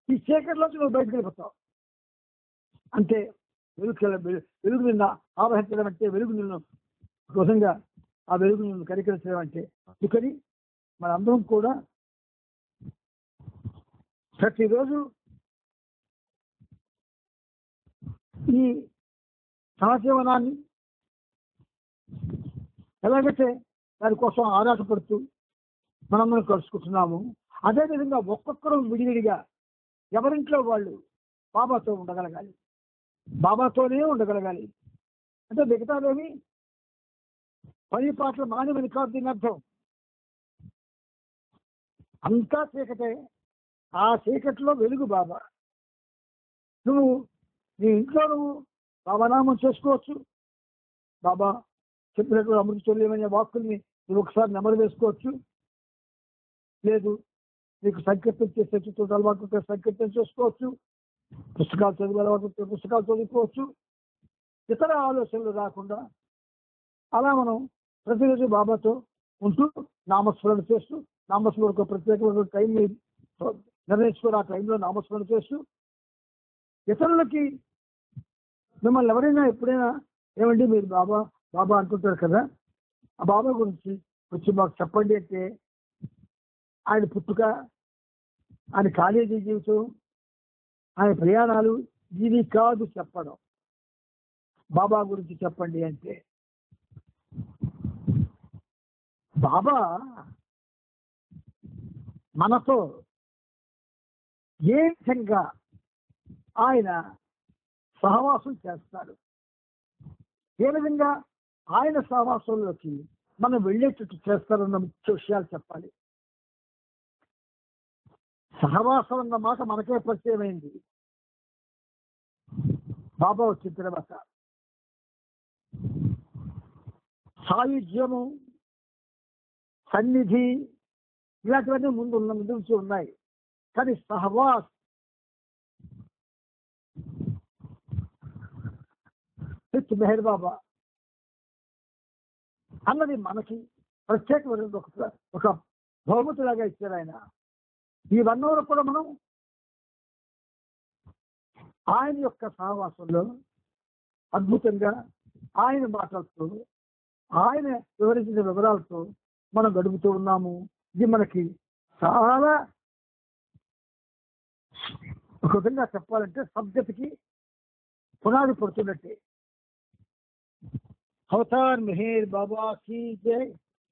ఈ చీకటిలోంచి నువ్వు బయటకు వెళ్ళిపోతావు. అంటే వెలుగు నిన్న ఆవహించడం అంటే, వెలుగు నిన్ను విధంగా ఆ వెలుగు నిన్ను కనికరించడం అంటే. అందుకని మనందరం కూడా ప్రతిరోజు ఈ సహజీవనాన్ని ఎలాగైతే దానికోసం ఆరాటపడుతూ మనం కలుసుకుంటున్నాము. అదేవిధంగా ఒక్కొక్కరు విడివిడిగా ఎవరింట్లో వాళ్ళు బాబాతో ఉండగలగాలి, బాబాతోనే ఉండగలగాలి. అంటే మిగతాదేమి పని పాటలు మానవని కాదు దీని అర్థం. అంతా చీకటే, ఆ చీకటిలో వెలుగు బాబా. నువ్వు నీ ఇంట్లో నువ్వు బాబానామం చేసుకోవచ్చు, బాబా చెప్పినటువంటి అమృత చొల్లేమనే వాక్కుల్ని నువ్వు ఒకసారి నెమరు వేసుకోవచ్చు. లేదు నీకు సంకీర్తన చేసే అలవాటు సంకీర్తన చేసుకోవచ్చు, పుస్తకాలు చదివే అలవాటు పుస్తకాలు చదువుకోవచ్చు. ఇతర ఆలోచనలు రాకుండా అలా మనం ప్రతిరోజు బాబాతో ఉంటూ నామస్మరణ చేస్తూ, నామస్మరణకు ప్రత్యేకమైన టైం నిర్ణయించుకుని ఆ టైంలో నామస్మరణ చేస్తూ ఇతరులకి మిమ్మల్ని ఎవరైనా ఎప్పుడైనా ఏమండి మీరు బాబా బాబా అంటుంటారు కదా, ఆ బాబా గురించి వచ్చి మాకు చెప్పండి అంటే ఆయన పుట్టుక, ఆయన కాలేజీ జీవితం, ఆయన ప్రయాణాలు ఇది కాదు చెప్పడం. బాబా గురించి చెప్పండి అంటే బాబా మనతో ఏ విధంగా ఆయన సహవాసం చేస్తాడు, ఏ విధంగా ఆయన సహవాసంలోకి మనం వెళ్ళేటట్టు చేస్తారన్న ముఖ్య విషయాలు చెప్పాలి. సహవాసం అన్న మాట మనకే పరిచయమైంది బాబా వచ్చిన తర్వాత. సాయుధ్యము, సన్నిధి ఇలాంటివన్నీ ముందు నుంచి ఉన్నాయి. కానీ సహవాస్ విత్ మెహర్ బాబా అన్నది మనకి ప్రత్యేకమైన ఒక బహుమతిలాగా ఇచ్చారు ఆయన. ఈ 1 hour కూడా మనం ఆయన యొక్క సహవాసంలో అద్భుతంగా ఆయన మాటలతో, ఆయన వివరించిన వివరాలతో మనం గడుపుతూ ఉన్నాము. ఇది మనకి చాలా ఒక విధంగా చెప్పాలంటే సబ్జెక్ట్కి పునాది పడుతున్నట్టే. అవతార్ మెహర్ బాబా की जय,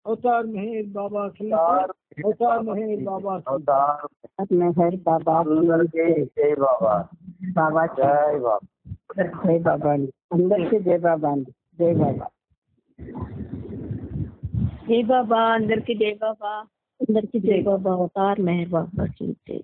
అవతార్ మెహర్ బాబా की जय, అవతార్ మెహర్ బాబా की जय, మెహర్ బాబా జై బాబా, బాబా జై బాబా, జై బాబా అండి. అందరికీ జై బాబా అండి. జై బాబా. జై బాబా, అందరికీ జై బాబా. అందరికీ జై బాబా. అవతార్ మెహర్ బాబా की जय.